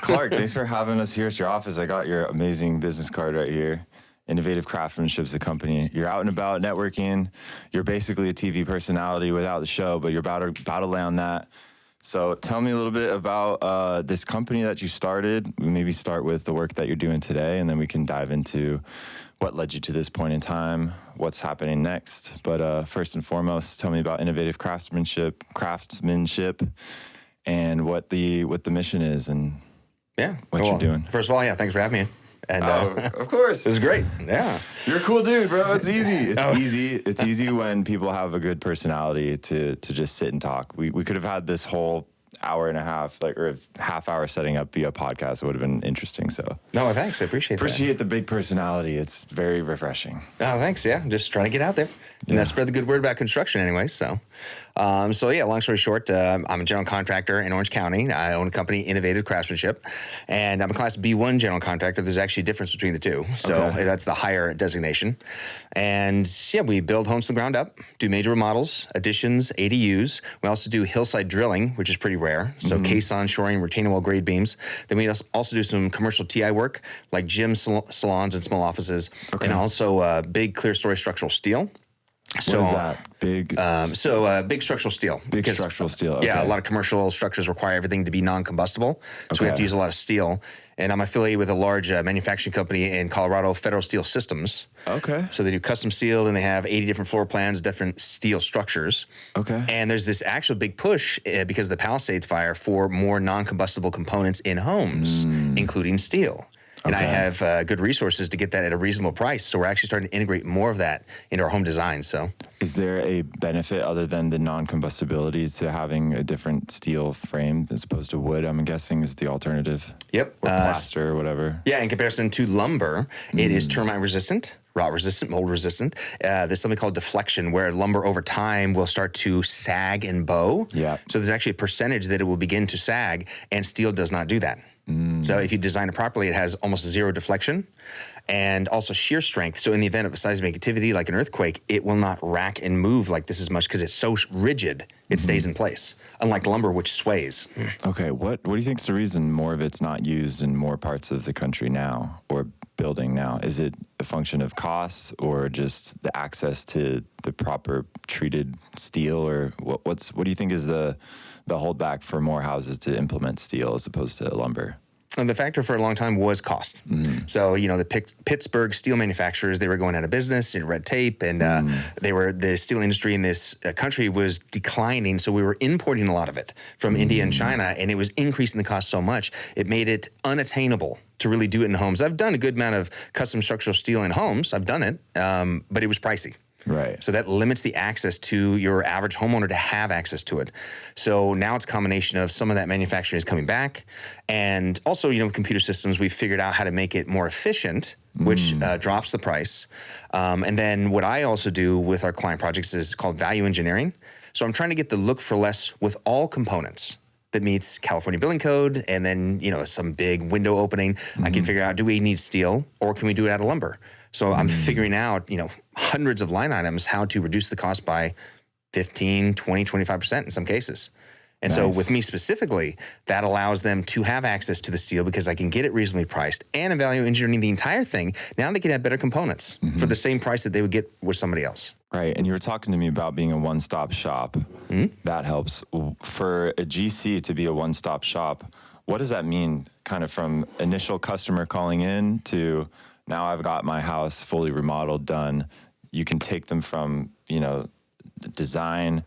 Clark, thanks for having us here at your office. I got your amazing business card right here. Innovative Craftsmanship is the company. You're out and about networking. You're basically a TV personality without the show, but you're about to land that. So tell me a little bit about this company that you started. Maybe start with the work that you're doing today, and then we can dive into what led you to this point in time, what's happening next. But first and foremost, tell me about Innovative Craftsmanship, and what the mission is and what you're doing. First of all, thanks for having me. And of course, this is great. Yeah, you're a cool dude, bro. It's easy. It's easy when people have a good personality to just sit and talk. We could have had this whole hour and a half, or a half hour setting up via podcast. It would have been interesting. So no, thanks. I appreciate the big personality. It's very refreshing. Oh, thanks. Yeah, I'm just trying to get out there and spread the good word about construction, anyway. Long story short, I'm a general contractor in Orange County. I own a company, Innovative Craftsmanship, and I'm a Class B1 general contractor. There's actually a difference between the two, so that's the higher designation. And we build homes from the ground up, do major remodels, additions, ADUs. We also do hillside drilling, which is pretty rare. So caisson shoring, retaining wall grade beams. Then we also do some commercial TI work, like gyms, salons, and small offices, and also big clear story structural steel. What is that? Big? Big structural steel. Structural steel. Okay. Yeah, a lot of commercial structures require everything to be non-combustible. So we have to use a lot of steel. And I'm affiliated with a large manufacturing company in Colorado, Federal Steel Systems. Okay. So they do custom steel, and they have 80 different floor plans, different steel structures. Okay. And there's this actual big push because of the Palisades fire for more non-combustible components in homes, including steel. And I have good resources to get that at a reasonable price. So we're actually starting to integrate more of that into our home design. So, is there a benefit other than the non-combustibility to having a different steel frame as opposed to wood? I'm guessing is the alternative. Yep. Or plaster or whatever. Yeah, in comparison to lumber, it is termite resistant, rot resistant, mold resistant. There's something called deflection where lumber over time will start to sag and bow. Yeah. So there's actually a percentage that it will begin to sag, and steel does not do that. So if you design it properly, it has almost zero deflection and also shear strength. So in the event of a seismic activity like an earthquake, it will not rack and move like this as much because it's so rigid, it stays in place, unlike lumber, which sways. Okay, what do you think is the reason more of it's not used in more parts of the country now or building now? Is it a function of cost or just the access to the proper treated steel, or what do you think is the holdback for more houses to implement steel as opposed to lumber? And the factor for a long time was cost. So, the Pittsburgh steel manufacturers, they were going out of business in red tape, and the steel industry in this country was declining. So we were importing a lot of it from India and China, and it was increasing the cost so much, it made it unattainable to really do it in homes. I've done a good amount of custom structural steel in homes. I've done it, but it was pricey. Right. So that limits the access to your average homeowner to have access to it. So now it's a combination of some of that manufacturing is coming back. And also, with computer systems, we've figured out how to make it more efficient, which drops the price. And then what I also do with our client projects is called value engineering. So I'm trying to get the look for less with all components that meets California building code, and then, some big window opening. I can figure out, do we need steel or can we do it out of lumber? So I'm figuring out, hundreds of line items, how to reduce the cost by 15, 20, 25% in some cases. And so with me specifically, that allows them to have access to the steel because I can get it reasonably priced, and in value engineering the entire thing. Now they can have better components for the same price that they would get with somebody else. Right. And you were talking to me about being a one-stop shop. That helps. For a GC to be a one-stop shop, what does that mean kind of from initial customer calling in to now I've got my house fully remodeled, done? You can take them from, design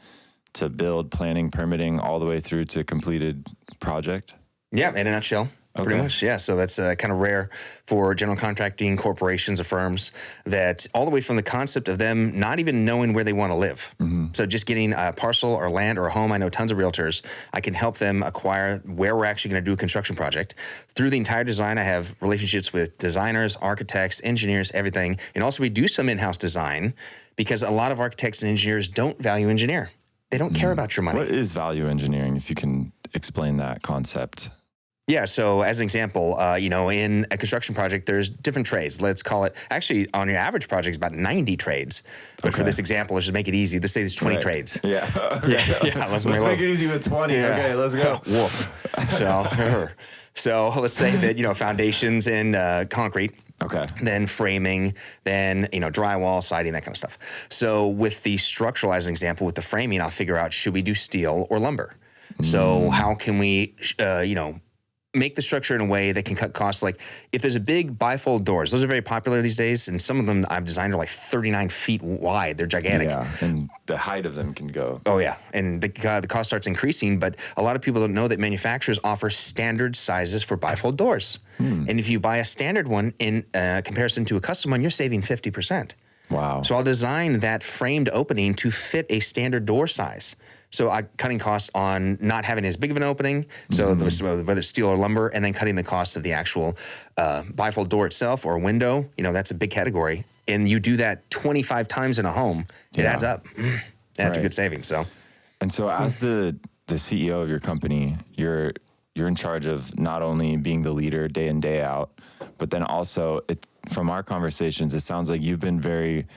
to build, planning, permitting, all the way through to completed project? Yeah, in a nutshell. Pretty much, yeah. So that's kind of rare for general contracting corporations or firms, that all the way from the concept of them not even knowing where they want to live. So just getting a parcel or land or a home. I know tons of realtors. I can help them acquire where we're actually going to do a construction project. Through the entire design, I have relationships with designers, architects, engineers, everything. And also we do some in-house design because a lot of architects and engineers don't value engineer. They don't care about your money. What is value engineering, if you can explain that concept? Yeah, so as an example, in a construction project, there's different trades. Let's call it, actually, on your average project, it's about 90 trades. But for this example, let's just make it easy. Let's say there's 20 trades. Yeah. Yeah. Let's make it easy with 20. Yeah. Okay, let's go. Woof. So let's say that, foundations and concrete. Okay. Then framing, then, drywall, siding, that kind of stuff. So with the structural, as an example, with the framing, I'll figure out, should we do steel or lumber? So how can we, make the structure in a way that can cut costs? Like if there's a big bifold doors, those are very popular these days. And some of them I've designed are like 39 feet wide. They're gigantic. Yeah, and the height of them can go. Oh yeah. And the cost starts increasing, but a lot of people don't know that manufacturers offer standard sizes for bifold doors. And if you buy a standard one in comparison to a custom one, you're saving 50%. Wow. So I'll design that framed opening to fit a standard door size. So I'm cutting costs on not having as big of an opening, so whether it's steel or lumber, and then cutting the cost of the actual bifold door itself or window. That's a big category. And you do that 25 times in a home, it adds up. That's a good savings. So, and so as the CEO of your company, you're in charge of not only being the leader day in, day out, but then also from our conversations, it sounds like you've been very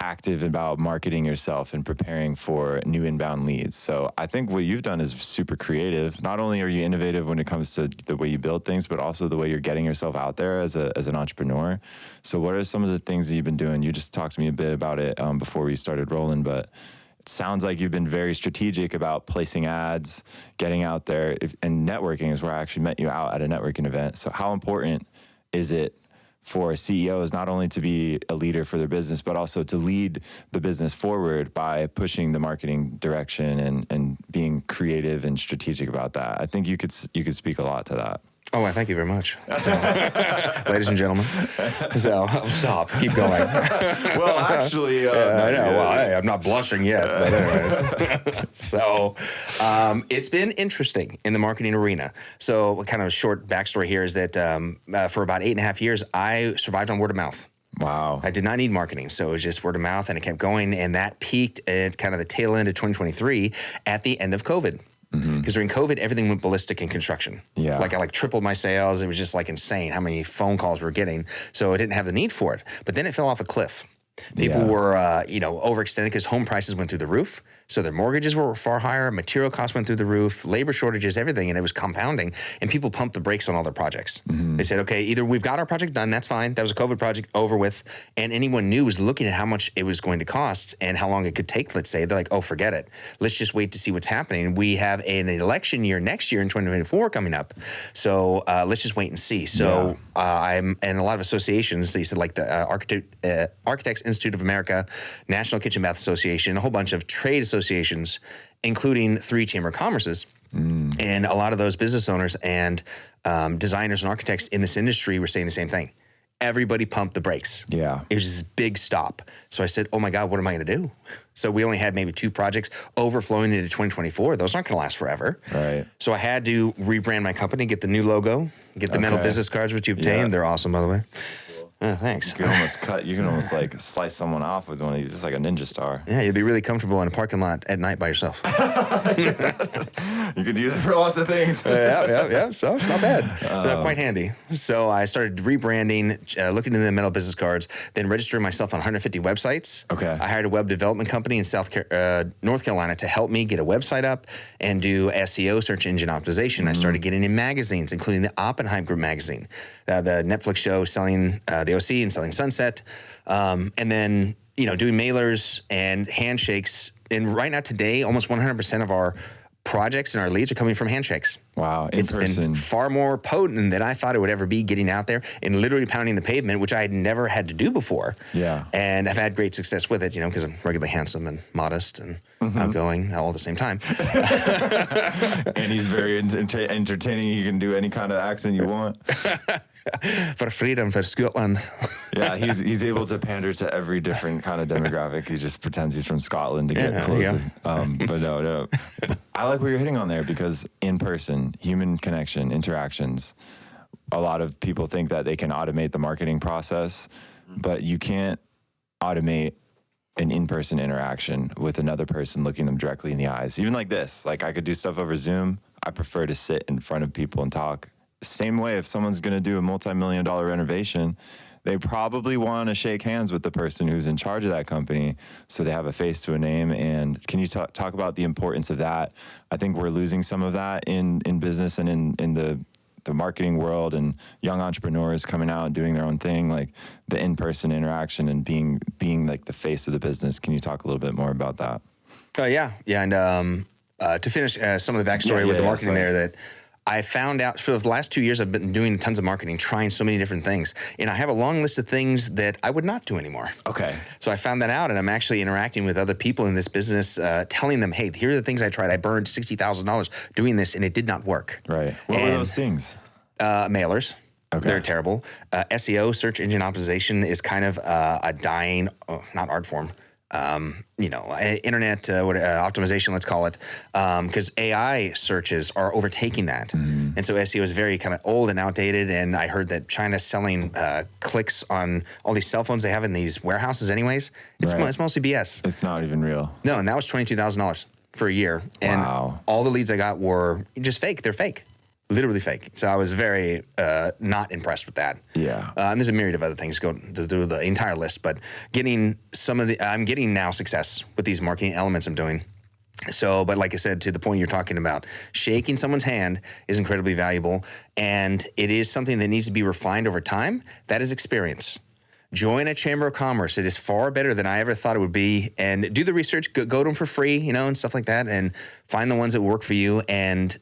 active about marketing yourself and preparing for new inbound leads. So I think what you've done is super creative. Not only are you innovative when it comes to the way you build things, but also the way you're getting yourself out there as an entrepreneur. So what are some of the things that you've been doing? You just talked to me a bit about it before we started rolling, but it sounds like you've been very strategic about placing ads, getting out there, and networking is where I actually met you out at a networking event. So how important is it for CEOs not only to be a leader for their business, but also to lead the business forward by pushing the marketing direction and being creative and strategic about that? I think you could speak a lot to that. Oh, I thank you very much. So, ladies and gentlemen. So, stop. Keep going. Well, actually, I know. Well, I'm not blushing yet, but anyways. So, it's been interesting in the marketing arena. So, kind of a short backstory here is that for about 8.5 years, I survived on word of mouth. Wow. I did not need marketing, so it was just word of mouth, and it kept going, and that peaked at kind of the tail end of 2023 at the end of COVID. Because during COVID, everything went ballistic in construction. Yeah. I tripled my sales. It was just insane how many phone calls we were getting. So I didn't have the need for it. But then it fell off a cliff. People were, overextended because home prices went through the roof. So their mortgages were far higher. Material costs went through the roof, labor shortages, everything. And it was compounding. And people pumped the brakes on all their projects. They said, okay, either we've got our project done, that's fine. That was a COVID project, over with. And anyone new was looking at how much it was going to cost and how long it could take, let's say. They're like, oh, forget it. Let's just wait to see what's happening. We have an election year next year in 2024 coming up. So let's just wait and see. So I'm in a lot of associations. They said the Architects Institute of America, National Kitchen Bath Association, a whole bunch of trade associations, including 3 Chamber of Commerces. And a lot of those business owners and designers and architects in this industry were saying the same thing. Everybody pumped the brakes. Yeah. It was this big stop. So I said, oh my God, what am I going to do? So we only had maybe 2 projects overflowing into 2024. Those aren't going to last forever. Right. So I had to rebrand my company, get the new logo, get the metal business cards, which you obtained. Yeah. They're awesome, by the way. Oh, thanks. You can almost slice someone off with one of these. It's like a ninja star. Yeah, you'd be really comfortable in a parking lot at night by yourself. You could use it for lots of things. Yeah. So it's not bad. Quite handy. So I started rebranding, looking into the metal business cards, then registering myself on 150 websites. Okay. I hired a web development company in North Carolina to help me get a website up and do SEO, search engine optimization. I started getting in magazines, including the Oppenheim Group magazine, the Netflix show selling the OC and selling Sunset, and then doing mailers and handshakes. And right now, today, almost 100% of our projects and our leads are coming from handshakes. Wow, it's been far more potent than I thought it would ever be, getting out there and literally pounding the pavement, which I had never had to do before. Yeah, and I've had great success with it, because I'm regularly handsome and modest and outgoing all at the same time. And he's very entertaining. He can do any kind of accent you want. For freedom, for Scotland. Yeah, he's able to pander to every different kind of demographic. He just pretends he's from Scotland to get close. But no. I like what you're hitting on there, because in person, human connection, interactions, a lot of people think that they can automate the marketing process, but you can't automate an in-person interaction with another person, looking them directly in the eyes. Even like this, I could do stuff over Zoom. I prefer to sit in front of people and talk. Same way, if someone's going to do a multi-million-dollar renovation, they probably want to shake hands with the person who's in charge of that company, so they have a face to a name. And can you talk about the importance of that? I think we're losing some of that in business and in the marketing world and young entrepreneurs coming out and doing their own thing, like the in-person interaction and being like the face of the business. Can you talk a little bit more about that? Yeah. And to finish some of the backstory with the marketing there, that I found out for the last 2 years, I've been doing tons of marketing, trying so many different things. And I have a long list of things that I would not do anymore. Okay. So I found that out, and I'm actually interacting with other people in this business, telling them, hey, here are the things I tried. I burned $60,000 doing this, and it did not work. Right. What were those things? Mailers. Okay. They're terrible. SEO, search engine optimization, is kind of a dying, not art form. Internet optimization, let's call it, because AI searches are overtaking that. And so SEO is very kind of old and outdated. And I heard that China's selling clicks on all these cell phones they have in these warehouses anyways. It's mostly BS. It's not even real. No, and that was $22,000 for a year. And all the leads I got were just fake. They're fake. Literally fake. So I was very not impressed with that. Yeah. And there's a myriad of other things go to do the entire list, but I'm getting now success with these marketing elements I'm doing. So, but like I said, to the point you're talking about, shaking someone's hand is incredibly valuable, and it is something that needs to be refined over time. That is experience. Join a chamber of commerce. It is far better than I ever thought it would be. And do the research, go to them for free, and stuff like that, and find the ones that work for you. And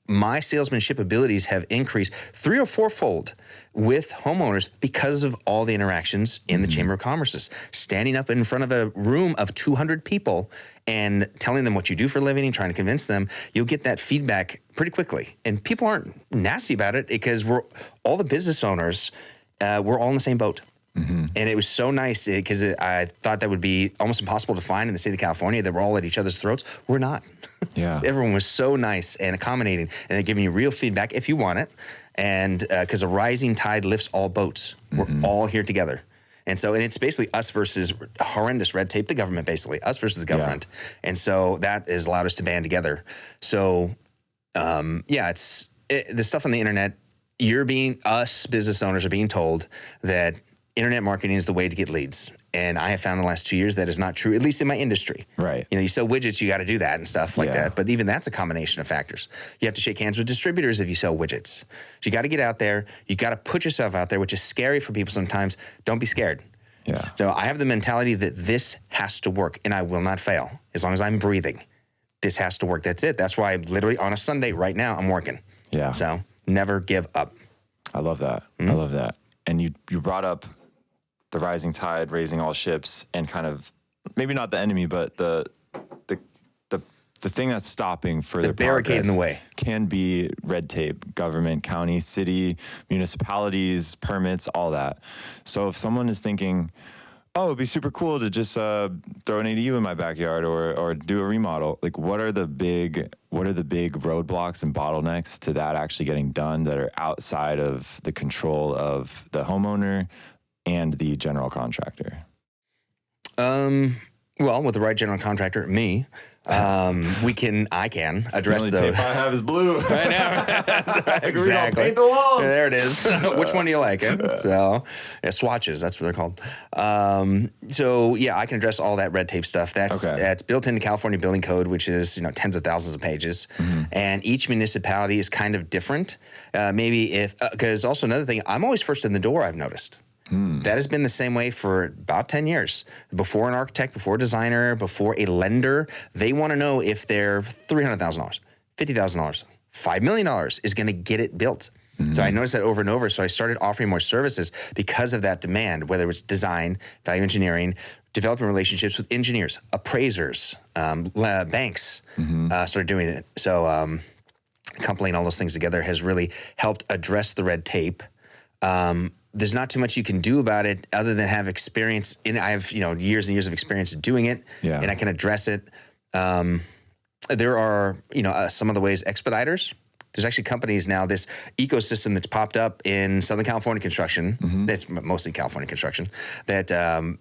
my salesmanship abilities have increased 3 or 4-fold with homeowners because of all the interactions in the Chamber of Commerce's. Standing up in front of a room of 200 people and telling them what you do for a living and trying to convince them, you'll get that feedback pretty quickly. And people aren't nasty about it because we're all the business owners, we're all in the same boat. And it was so nice because I thought that would be almost impossible to find in the state of California, that we're all at each other's throats. We're not. Yeah. Everyone was so nice and accommodating, and they're giving you real feedback if you want it. And because a rising tide lifts all boats, we're all here together. And it's basically us versus horrendous red tape, the government, basically us versus the government. And so that has allowed us to band together. So the stuff on the internet, us business owners are being told that internet marketing is the way to get leads. And I have found in the last 2 years that is not true, at least in my industry. Right. You sell widgets, you got to do that and stuff like that. But even that's a combination of factors. You have to shake hands with distributors if you sell widgets. So you got to get out there. You got to put yourself out there, which is scary for people sometimes. Don't be scared. Yeah. So I have the mentality that this has to work, and I will not fail as long as I'm breathing. This has to work. That's it. That's why literally on a Sunday right now I'm working. Yeah. So never give up. I love that. I love that. And you brought up the rising tide, raising all ships, and kind of maybe not the enemy, but the thing that's stopping further the barricade in the way can be red tape, government, county, city, municipalities, permits, all that. So if someone is thinking, oh, it'd be super cool to just throw an ADU in my backyard or do a remodel, like what are the big roadblocks and bottlenecks to that actually getting done that are outside of the control of the homeowner and the general contractor? Well, with the right general contractor, me, I can address the those. only tape I have is blue. I know. Exactly. Paint the walls. There it is. Which one do you like? So, swatches, that's what they're called. I can address all that red tape stuff. That's built into California Building Code, which is tens of thousands of pages, and each municipality is kind of different. Because also another thing, I'm always first in the door. I've noticed. That has been the same way for about 10 years. Before an architect, before a designer, before a lender, they want to know if their $300,000, $50,000, $5 million is going to get it built. So I noticed that over and over. So I started offering more services because of that demand, whether it's design, value engineering, developing relationships with engineers, appraisers, banks, started doing it. So coupling all those things together has really helped address the red tape. There's not too much you can do about it other than have experience I have, years and years of experience doing it, and I can address it. There are, some of the ways expediters. There's actually companies now, this ecosystem that's popped up in Southern California construction, that's mostly California construction, that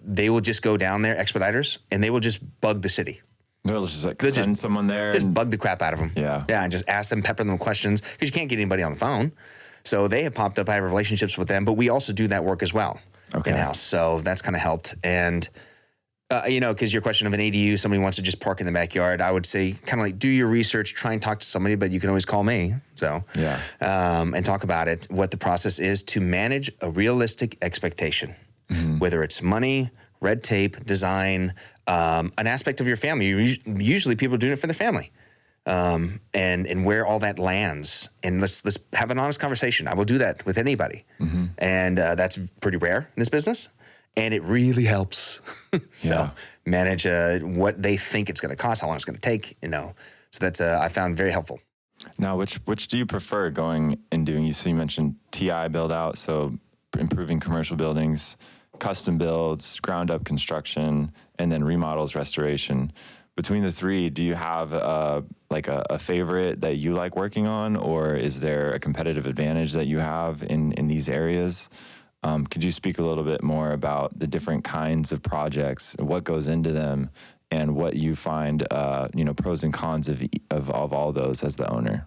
they will just go down there, expediters, and they will just bug the city. They'll just send someone there. Just bug the crap out of them. Yeah, and just ask them, pepper them questions, because you can't get anybody on the phone. So they have popped up. I have relationships with them, but we also do that work as well in-house. So that's kind of helped. And Because your question of an ADU, somebody wants to just park in the backyard, I would say kind of like do your research, try and talk to somebody, but you can always call me. So, and talk about it, what the process is to manage a realistic expectation, whether it's money, red tape, design, an aspect of your family. Usually people are doing it for their family. And where all that lands, and let's have an honest conversation. I will do that with anybody, and that's pretty rare in this business. And it really helps. Manage what they think it's going to cost, how long it's going to take, So that's I found very helpful. Now, which do you prefer going and doing? So you mentioned TI build out, so improving commercial buildings, custom builds, ground up construction, and then remodels, restoration. Between the three, do you have a favorite that you like working on, or is there a competitive advantage that you have in these areas? Could you speak a little bit more about the different kinds of projects, what goes into them, and what you find, pros and cons of all those as the owner?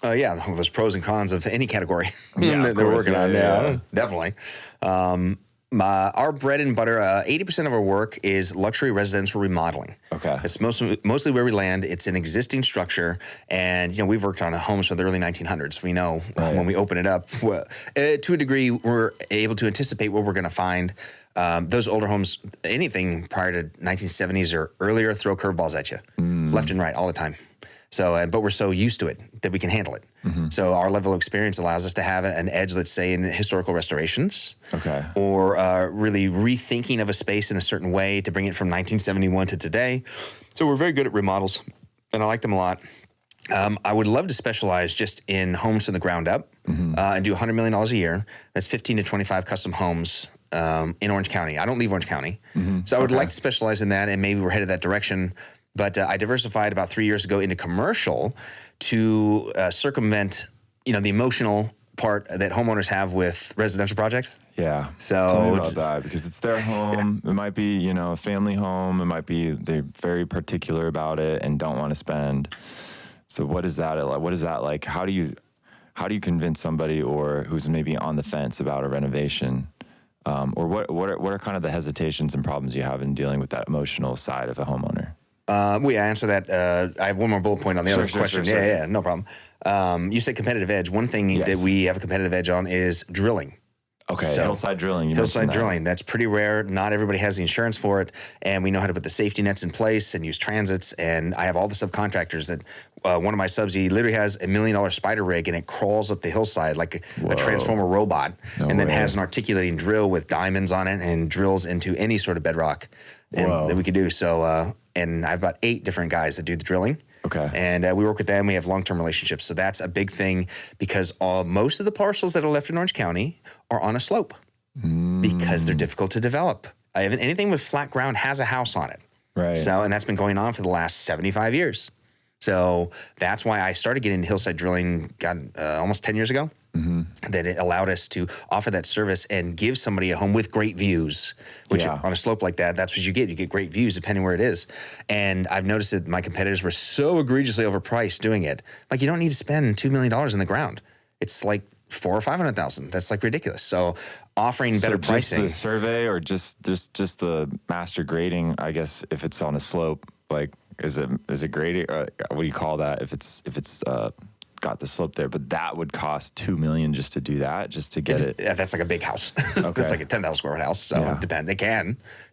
There's pros and cons of any category that we're working on. Definitely. Our bread and butter, 80% of our work is luxury residential remodeling. Okay. It's mostly where we land. It's an existing structure. And, we've worked on homes from the early 1900s. We know when we open it up, to a degree, we're able to anticipate what we're going to find. Those older homes, anything prior to 1970s or earlier, throw curveballs at you left and right all the time. So, but we're so used to it that we can handle it. So our level of experience allows us to have an edge, let's say, in historical restorations. Okay. Or really rethinking of a space in a certain way to bring it from 1971 to today. So we're very good at remodels, and I like them a lot. I would love to specialize just in homes from the ground up and do $100 million a year. That's 15 to 25 custom homes in Orange County. I don't leave Orange County. So I would like to specialize in that, and maybe we're headed that direction. But I diversified about 3 years ago into commercial to circumvent, the emotional part that homeowners have with residential projects. Yeah. So tell me about that, because it's their home. It might be, a family home. It might be they're very particular about it and don't want to spend. So what is that like? What is that like? How do you convince somebody or who's maybe on the fence about a renovation? Or what are kind of the hesitations and problems you have in dealing with that emotional side of a homeowner? I answer that. I have one more bullet point on the other question. Sure. Yeah, no problem. You said competitive edge. One thing that we have a competitive edge on is drilling. Okay, so, hillside drilling. Hillside drilling. That's pretty rare. Not everybody has the insurance for it, and we know how to put the safety nets in place and use transits. And I have all the subcontractors that. One of my subs, he literally has $1 million spider rig, and it crawls up the hillside like a transformer robot, and then has an articulating drill with diamonds on it and drills into any sort of bedrock that we could do. So, and I have about 8 different guys that do the drilling. Okay. And we work with them. We have long-term relationships. So that's a big thing because most of the parcels that are left in Orange County are on a slope because they're difficult to develop. Anything with flat ground has a house on it. Right. So, and that's been going on for the last 75 years. So that's why I started getting into hillside drilling almost 10 years ago. That it allowed us to offer that service and give somebody a home with great views, which on a slope like that, that's what you get. You get great views depending where it is. And I've noticed that my competitors were so egregiously overpriced doing it. Like, you don't need to spend $2 million in the ground. It's like $400,000 or $500,000. That's like ridiculous. So offering better pricing. Just the survey or just the master grading, I guess, if it's on a slope, like, is it graded? What do you call that? If it's got the slope there, but that would cost $2 million just to do that, just to get it. Yeah, that's like a big house. Okay. It's like a 10,000 square foot house. So it depends. It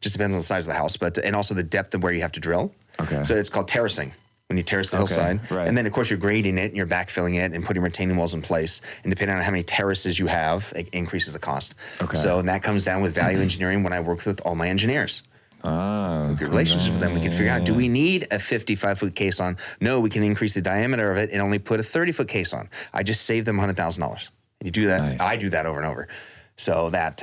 just depends on the size of the house, and also the depth of where you have to drill. Okay. So it's called terracing when you terrace the hillside. Right. And then of course you're grading it and you're backfilling it and putting retaining walls in place. And depending on how many terraces you have, it increases the cost. Okay. So and that comes down with value engineering when I work with all my engineers. Good relationship with them. We can figure out, do we need a 55-foot case on? No, we can increase the diameter of it and only put a 30-foot case on. I just saved them $100,000. And you do that. Nice. I do that over and over. So that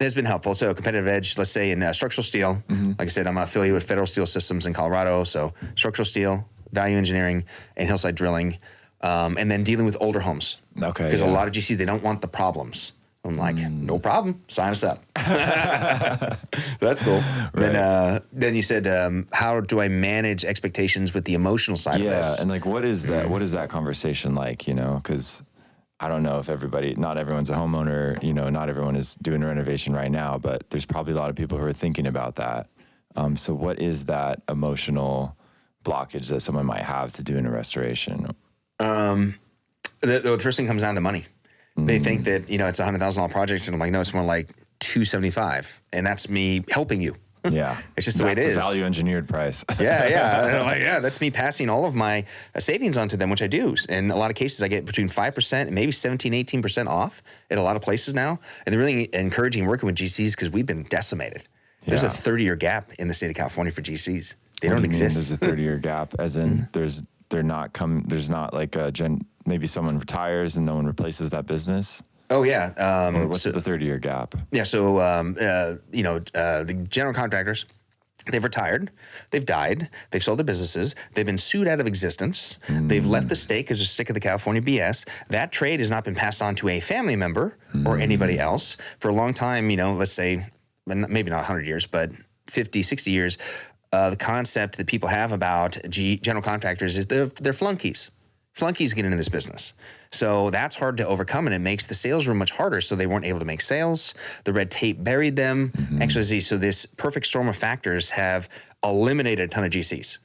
has been helpful. So competitive edge, let's say in structural steel, like I said, I'm affiliated with Federal Steel Systems in Colorado. So structural steel, value engineering, and hillside drilling, and then dealing with older homes. Okay. Because a lot of GCs, they don't want the problems. I'm like, no problem. Sign us up. That's cool. Right. Then you said, how do I manage expectations with the emotional side of this? Yeah, and like, what is that? What is that conversation like? Because I don't know if not everyone's a homeowner. Not everyone is doing a renovation right now, but there's probably a lot of people who are thinking about that. So what is that emotional blockage that someone might have to doing a restoration? The first thing comes down to money. They think that, it's a $100,000 project, and I'm like, no, it's more like $275, and that's me helping you. Yeah. It's just the way it is. That's the value engineered price. Yeah. And I'm like, that's me passing all of my savings onto them, which I do. In a lot of cases, I get between 5% and maybe 17, 18% off at a lot of places now. And they're really encouraging working with GCs because we've been decimated. There's a 30-year gap in the state of California for GCs. They don't exist. There's a 30-year gap, as in there's not like maybe someone retires and no one replaces that business. Oh yeah. Or what's the 30-year gap? Yeah. So the general contractors, they've retired, they've died, they've sold their businesses, they've been sued out of existence, they've left the state because they're sick of the California BS. That trade has not been passed on to a family member or anybody else for a long time. Let's say maybe not 100 years, but 50, 60 years. The concept that people have about general contractors is they're flunkies. Flunkies get into this business. So that's hard to overcome, and it makes the sales room much harder. So they weren't able to make sales. The red tape buried them, XYZ. So this perfect storm of factors have eliminated a ton of GCs.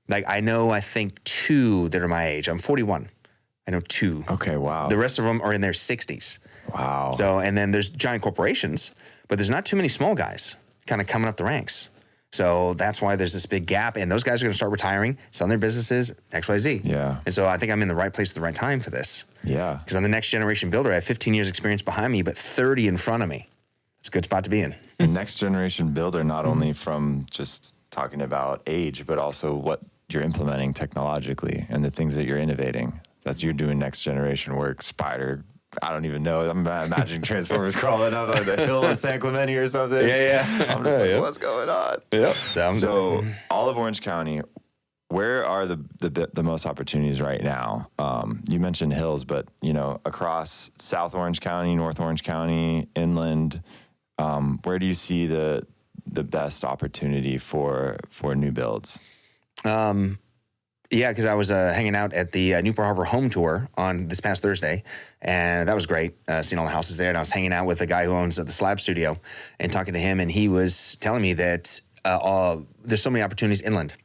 Like I think 2 that are my age. I'm 41. I know 2. Okay, wow. The rest of them are in their 60s. Wow. So, and then there's giant corporations, but there's not too many small guys kind of coming up the ranks. So that's why there's this big gap, and those guys are going to start retiring, selling their businesses, XYZ. Yeah. And so I think I'm in the right place at the right time for this. Yeah. Because I'm the next generation builder. I have 15 years experience behind me, but 30 in front of me. It's a good spot to be in. The next generation builder, not only from just talking about age, but also what you're implementing technologically and the things that you're innovating. That's you're doing next generation work, spider. I don't even know. I'm imagining Transformers crawling up on the hill of San Clemente or something. Yeah. I'm just like, what's going on? Yep. So all of Orange County, where are the most opportunities right now? You mentioned hills, but across South Orange County, North Orange County, inland, where do you see the best opportunity for new builds? Yeah, because I was hanging out at the Newport Harbor home tour on this past Thursday, and that was great, seeing all the houses there. And I was hanging out with a guy who owns the slab studio and talking to him, and he was telling me that there's so many opportunities inland.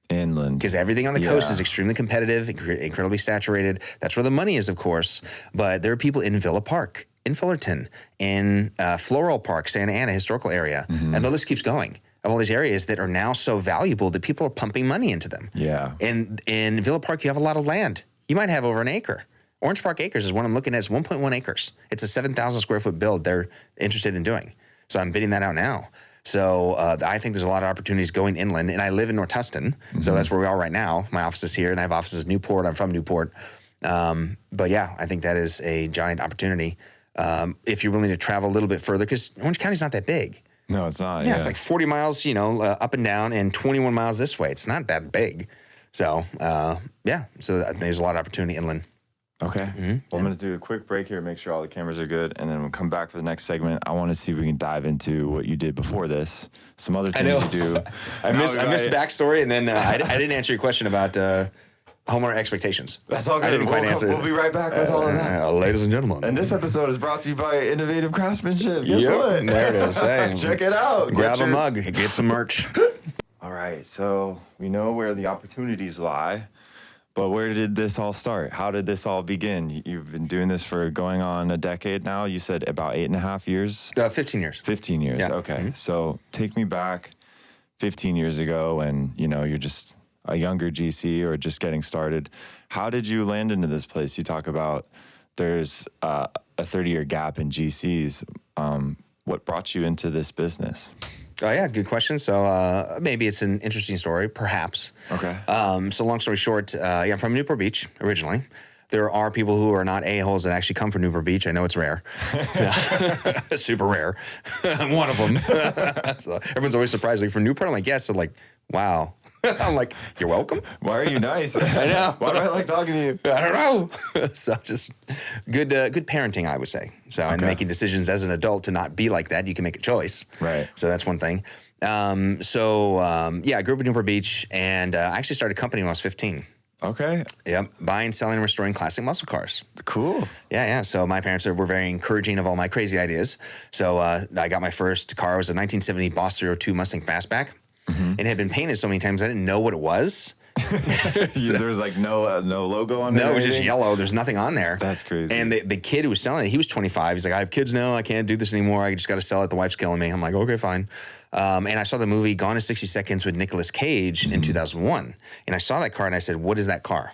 Because everything on the coast is extremely competitive, incredibly saturated. That's where the money is, of course. But there are people in Villa Park, in Fullerton, in Floral Park, Santa Ana historical area, and the list keeps going. Of all these areas that are now so valuable that people are pumping money into them. Yeah. And in Villa Park, you have a lot of land. You might have over an acre. Orange Park Acres is one I'm looking at. It's 1.1 acres. It's a 7,000 square foot build they're interested in doing. So I'm bidding that out now. So I think there's a lot of opportunities going inland. And I live in North Tustin, so that's where we are right now. My office is here, and I have offices in Newport. I'm from Newport. But yeah, I think that is a giant opportunity if you're willing to travel a little bit further, because Orange County's not that big. No, it's not. Yeah, it's like 40 miles, up and down, and 21 miles this way. It's not that big. So, so there's a lot of opportunity inland. Okay. Well, I'm going to do a quick break here, make sure all the cameras are good, and then we'll come back for the next segment. I want to see if we can dive into what you did before this, some other things you do. I missed backstory, and then I didn't answer your question about homeowner expectations. That's all good. I didn't quite answer. We'll be right back with all of that. Ladies and gentlemen. And this episode is brought to you by Innovative Craftsmanship. Guess what? There it is. Hey, check it out. Grab a mug. Get some merch. All right. So we know where the opportunities lie, but where did this all start? How did this all begin? You've been doing this for going on a decade now. You said about 8.5 years? 15 years. 15 years. Yeah. Okay. So take me back 15 years ago, and you're just a younger GC or just getting started. How did you land into this place? You talk about there's a 30-year gap in GCs. What brought you into this business? Oh, yeah, good question. So maybe it's an interesting story, perhaps. Okay. So long story short, I'm from Newport Beach originally. There are people who are not a-holes that actually come from Newport Beach. I know it's rare. Super rare. I'm one of them. So everyone's always surprised. Like, from Newport, I'm like, yes. So like, wow. I'm like, you're welcome. Why are you nice? I know. Why do I like talking to you? I don't know. So just good parenting, I would say. So and making decisions as an adult to not be like that, you can make a choice. Right. So that's one thing. I grew up in Newport Beach, and I actually started a company when I was 15. Okay. Yep. Buying, selling, and restoring classic muscle cars. Cool. Yeah. So my parents were very encouraging of all my crazy ideas. So I got my first car. It was a 1970 Boss 302 Mustang Fastback. and it had been painted so many times I didn't know what it was. There was like no logo on it. No, it was just yellow. There's nothing on there. That's crazy. And the kid who was selling it, he was 25. He's like, I have kids now. I can't do this anymore. I just got to sell it. The wife's killing me. I'm like, okay, fine. And I saw the movie Gone in 60 Seconds with Nicolas Cage in 2001. And I saw that car and I said, what is that car?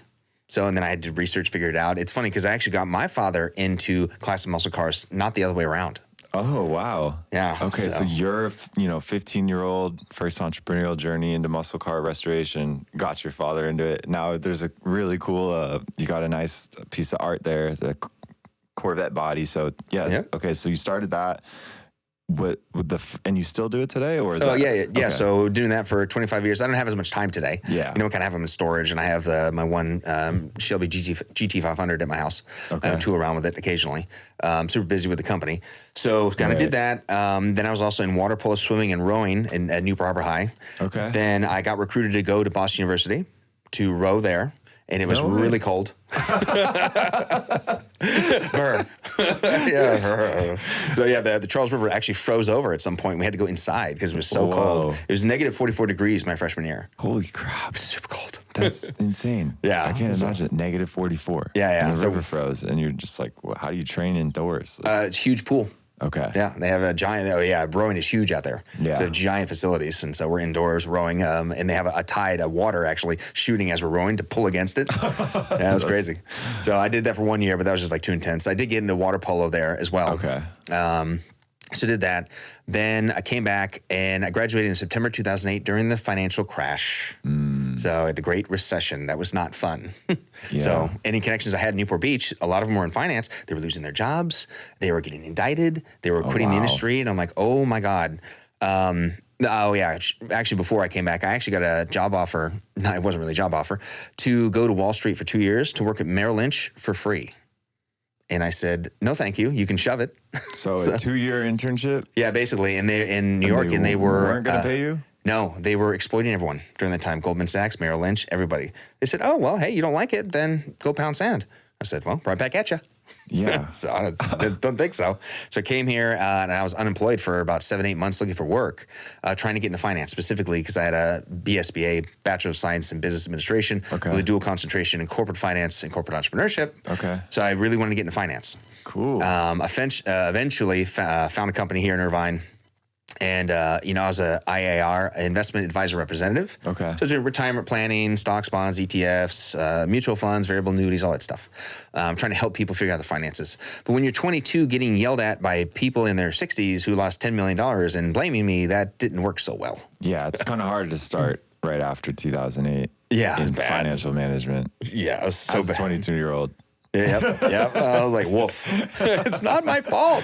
So, and then I had to research, figure it out. It's funny because I actually got my father into classic muscle cars, not the other way around. Oh, wow. Yeah. Okay, so your 15-year-old first entrepreneurial journey into muscle car restoration got your father into it. Now there's a really cool, you got a nice piece of art there, the Corvette body. So, yeah. Yep. Okay, so you started that. And you still do it today, or is that? Yeah. Okay. So doing that for 25 years, I don't have as much time today. Yeah. I kind of have them in storage, and I have my one Shelby GT500 at my house. Okay. I tool around with it occasionally. Super busy with the company, so kind of did that. Then I was also in water polo, swimming, and rowing at Newport Harbor High. Okay. Then I got recruited to go to Boston University to row there. And it was really cold. Yeah. So yeah, the Charles River actually froze over at some point. We had to go inside because it was so cold. It was negative 44 degrees my freshman year. Holy crap. Super cold. That's insane. Yeah. I can't imagine it. Negative 44. Yeah. And the river froze, and you're just like, well, how do you train indoors? It's a huge pool. Okay. Yeah, they have a giant. Rowing is huge out there. Yeah. So giant facilities, and so we're indoors rowing. And they have a tide of water actually shooting as we're rowing to pull against it. Yeah, it was crazy. So I did that for 1 year, but that was just like too intense. I did get into water polo there as well. Okay. So did that. Then I came back and I graduated in September 2008 during the financial crash. So the Great Recession, that was not fun. Yeah. So any connections I had in Newport Beach, a lot of them were in finance. They were losing their jobs. They were getting indicted. They were quitting the industry. And I'm like, oh my God. Actually, before I came back, I actually got a job offer. No, it wasn't really a job offer, to go to Wall Street for 2 years to work at Merrill Lynch for free. And I said, no, thank you. You can shove it. So a 2-year internship? Yeah, basically. And they're in New York, and they weren't going to pay you? No, they were exploiting everyone during that time. Goldman Sachs, Merrill Lynch, everybody. They said, oh, well, hey, you don't like it, then go pound sand. I said, well, right back at you. Yeah. So I don't think so. So I came here and I was unemployed for about 7-8 months looking for work, trying to get into finance specifically because I had a BSBA, Bachelor of Science in Business Administration, with a dual concentration in corporate finance and corporate entrepreneurship. Okay. So I really wanted to get into finance. Cool. Eventually found a company here in Irvine. And, I was a IAR, investment advisor representative. Okay. So doing retirement planning, stocks, bonds, ETFs, mutual funds, variable annuities, all that stuff. Trying to help people figure out the finances. But when you're 22 getting yelled at by people in their 60s who lost $10 million and blaming me, that didn't work so well. Yeah, it's kind of hard to start right after 2008. Yeah, in financial management. Yeah, it was so As bad. a 22-year-old. Yep. I was like, woof. It's not my fault.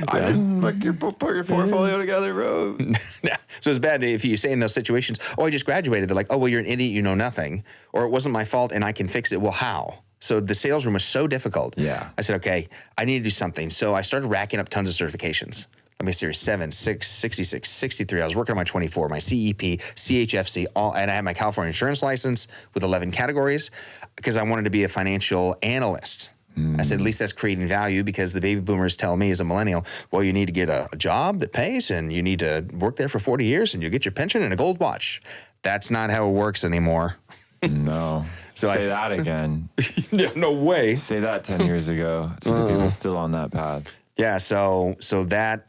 I didn't put your portfolio together, bro. Yeah. So it's bad if you say in those situations, oh, I just graduated. They're like, oh, well, you're an idiot. You know nothing. Or it wasn't my fault and I can fix it. Well, how? So the sales room was so difficult. Yeah. I said, okay, I need to do something. So I started racking up tons of certifications. Let me see, 7, 6, 66, 63. I was working on my 24, my CEP, CHFC, and I had my California insurance license with 11 categories because I wanted to be a financial analyst. I said, at least that's creating value because the baby boomers tell me as a millennial, well, you need to get a job that pays and you need to work there for 40 years and you get your pension and a gold watch. That's not how it works anymore. No. So Say that again. Yeah, no way. Say that 10 years ago. See the people still on that path. Yeah, so that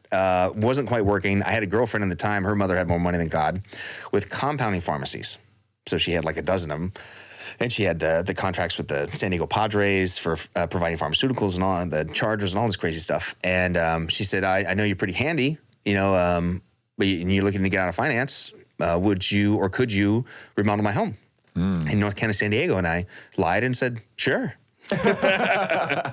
wasn't quite working. I had a girlfriend at the time. Her mother had more money than God with compounding pharmacies. So she had like a dozen of them. And she had the contracts with the San Diego Padres for providing pharmaceuticals and all, the Chargers and all this crazy stuff. And she said, I know you're pretty handy, but you're looking to get out of finance. Would you or could you remodel my home in North County, San Diego? And I lied and said, sure. I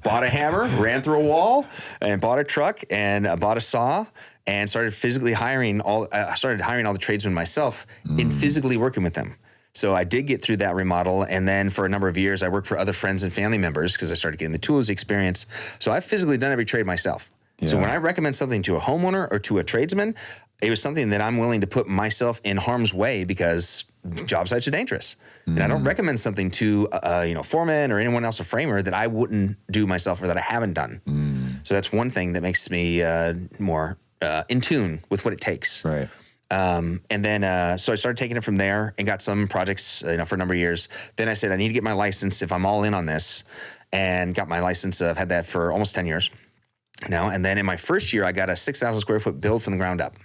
bought a hammer, ran through a wall, and bought a truck, and bought a saw, and started physically hiring all the tradesmen myself and physically working with them. So I did get through that remodel, and then for a number of years, I worked for other friends and family members because I started getting the tools experience. So I've physically done every trade myself. Yeah. So when I recommend something to a homeowner or to a tradesman, it was something that I'm willing to put myself in harm's way because job sites are dangerous. And I don't recommend something to foreman or anyone else, a framer, that I wouldn't do myself or that I haven't done. So that's one thing that makes me more in tune with what it takes. Right. And then, so I started taking it from there and got some projects, for a number of years. Then I said, I need to get my license if I'm all in on this, and got my license. I've had that for almost 10 years now. And then in my first year, I got a 6,000 square foot build from the ground up.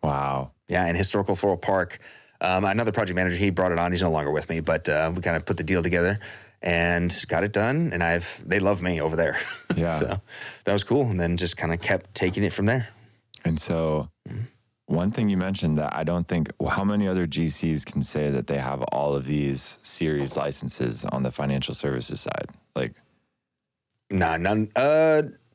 Wow. Yeah. In historical Floral Park. Another project manager, he brought it on. He's no longer with me, but we kind of put the deal together and got it done. And they love me over there. Yeah. So that was cool. And then just kind of kept taking it from there. And so one thing you mentioned that I don't think, how many other GCs can say that they have all of these series licenses on the financial services side? Like, Nah, none.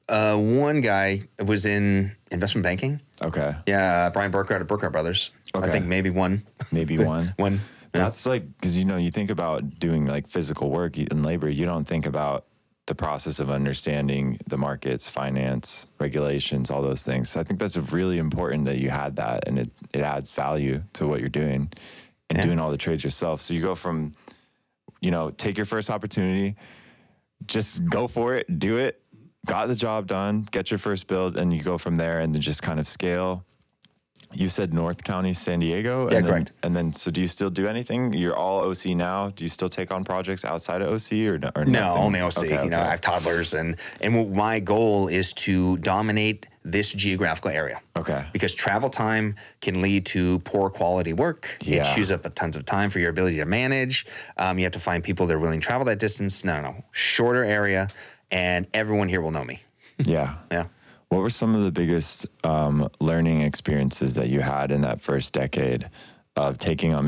One guy was in investment banking. okay. Yeah, Brian Burkhardt at Burkhardt Brothers. Okay. I think maybe one. Maybe one. One. That's like, because, you think about doing like physical work and labor, you don't think about the process of understanding the markets, finance, regulations, all those things. So I think that's really important that you had that, and it adds value to what you're doing and doing all the trades yourself. So you go from, take your first opportunity, just go for it, do it, got the job done, get your first build, and you go from there and then just kind of scale. You said North County, San Diego? Yeah, and correct. And then, so do you still do anything? You're all OC now. Do you still take on projects outside of OC or No, nothing? only OC. Okay, okay. I have toddlers, and my goal is to dominate this geographical area. Okay. Because travel time can lead to poor quality work. Yeah. It chews up a tons of time for your ability to manage. You have to find people that are willing to travel that distance. No. Shorter area, and everyone here will know me. Yeah. Yeah. What were some of the biggest learning experiences that you had in that first decade of taking on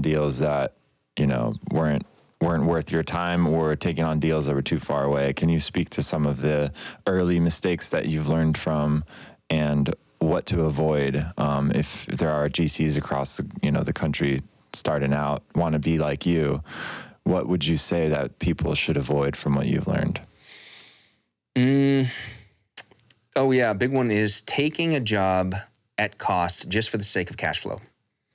deals that, weren't worth your time, or taking on deals that were too far away? Can you speak to some of the early mistakes that you've learned from, and what to avoid if there are GCs across the country starting out, want to be like you? What would you say that people should avoid from what you've learned? Oh, yeah. A big one is taking a job at cost just for the sake of cash flow.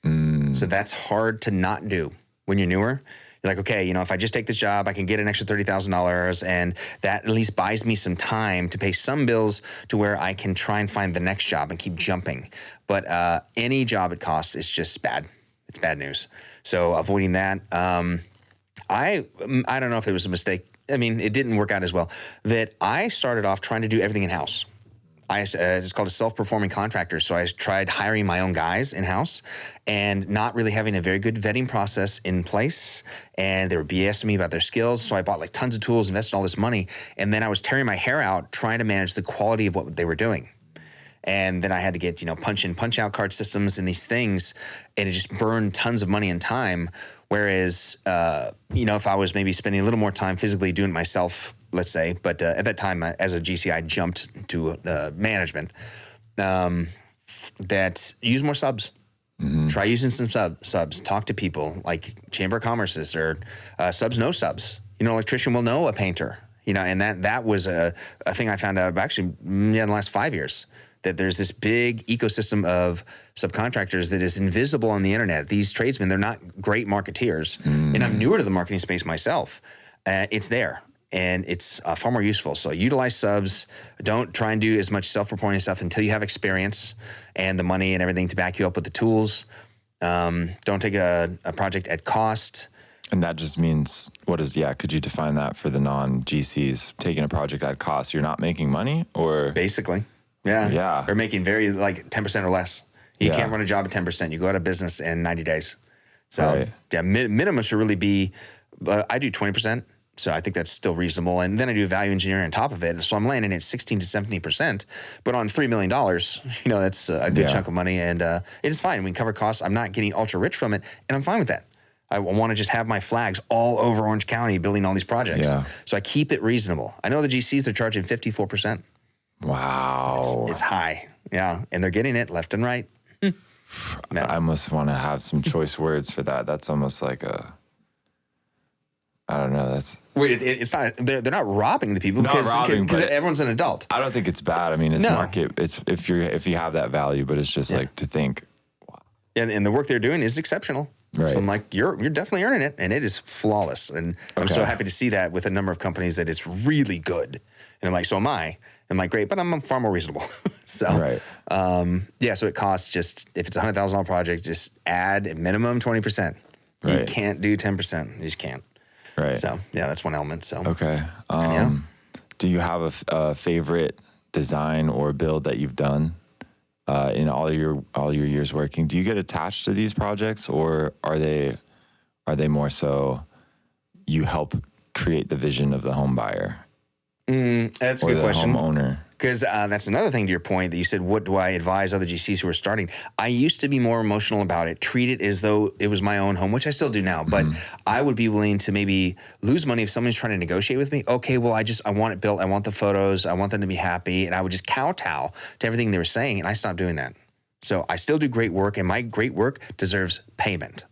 So that's hard to not do when you're newer. You're like, okay, if I just take this job, I can get an extra $30,000, and that at least buys me some time to pay some bills to where I can try and find the next job and keep jumping. But any job at cost is just bad. It's bad news. So avoiding that. I don't know if it was a mistake. I mean, it didn't work out as well. That I started off trying to do everything in-house. It's called a self-performing contractor. So I tried hiring my own guys in-house and not really having a very good vetting process in place. And they were BSing me about their skills. So I bought like tons of tools, invested all this money. And then I was tearing my hair out trying to manage the quality of what they were doing. And then I had to get, punch in, punch out card systems and these things. And it just burned tons of money and time. Whereas, if I was maybe spending a little more time physically doing it myself, let's say, but at that time, as a GC, I jumped to management, that use more subs. Mm-hmm. Try using some subs. Talk to people like Chamber of Commerce's, or subs know subs. Electrician will know a painter. And that was a thing I found out actually in the last 5 years. That there's this big ecosystem of subcontractors that is invisible on the internet. These tradesmen, they're not great marketeers. And I'm newer to the marketing space myself. It's there, and it's far more useful. So utilize subs. Don't try and do as much self-reporting stuff until you have experience and the money and everything to back you up with the tools. Don't take a project at cost. And that just means, could you define that for the non-GCs? Taking a project at cost, you're not making money, or? Basically. Yeah. Or making very 10% or less. You can't run a job at 10%. You go out of business in 90 days. So minimum should really be, I do 20%. So I think that's still reasonable. And then I do value engineering on top of it. So I'm landing at 16 to 17%, but on $3 million, that's a good chunk of money. And it is fine. We can cover costs. I'm not getting ultra rich from it, and I'm fine with that. I want to just have my flags all over Orange County building all these projects. Yeah. So I keep it reasonable. I know the GCs, they're charging 54%. Wow. It's high. Yeah. And they're getting it left and right. I almost want to have some choice words for that. That's almost like I don't know. That's wait. It's not. They're not robbing the people because everyone's an adult. I don't think it's bad. I mean, it's market. It's if you have that value, but it's just like to think. Wow. And the work they're doing is exceptional. Right. So I'm like, you're definitely earning it, and it is flawless. And I'm so happy to see that with a number of companies that it's really good. And I'm like, so am I. I'm like, great, but I'm far more reasonable. So, so it costs just, if it's a $100,000 project, just add a minimum 20%. You can't do 10%. You just can't. Right. So, yeah, that's one element. So, okay. Do you have a favorite design or build that you've done in all your years working? Do you get attached to these projects, or are they more so you help create the vision of the home buyer? That's a good question. Homeowner. Because that's another thing to your point that you said, what do I advise other GCs who are starting? I used to be more emotional about it, treat it as though it was my own home, which I still do now. But I would be willing to maybe lose money if someone's trying to negotiate with me. Okay, well, I want it built. I want the photos. I want them to be happy. And I would just kowtow to everything they were saying. And I stopped doing that. So I still do great work, and my great work deserves payment.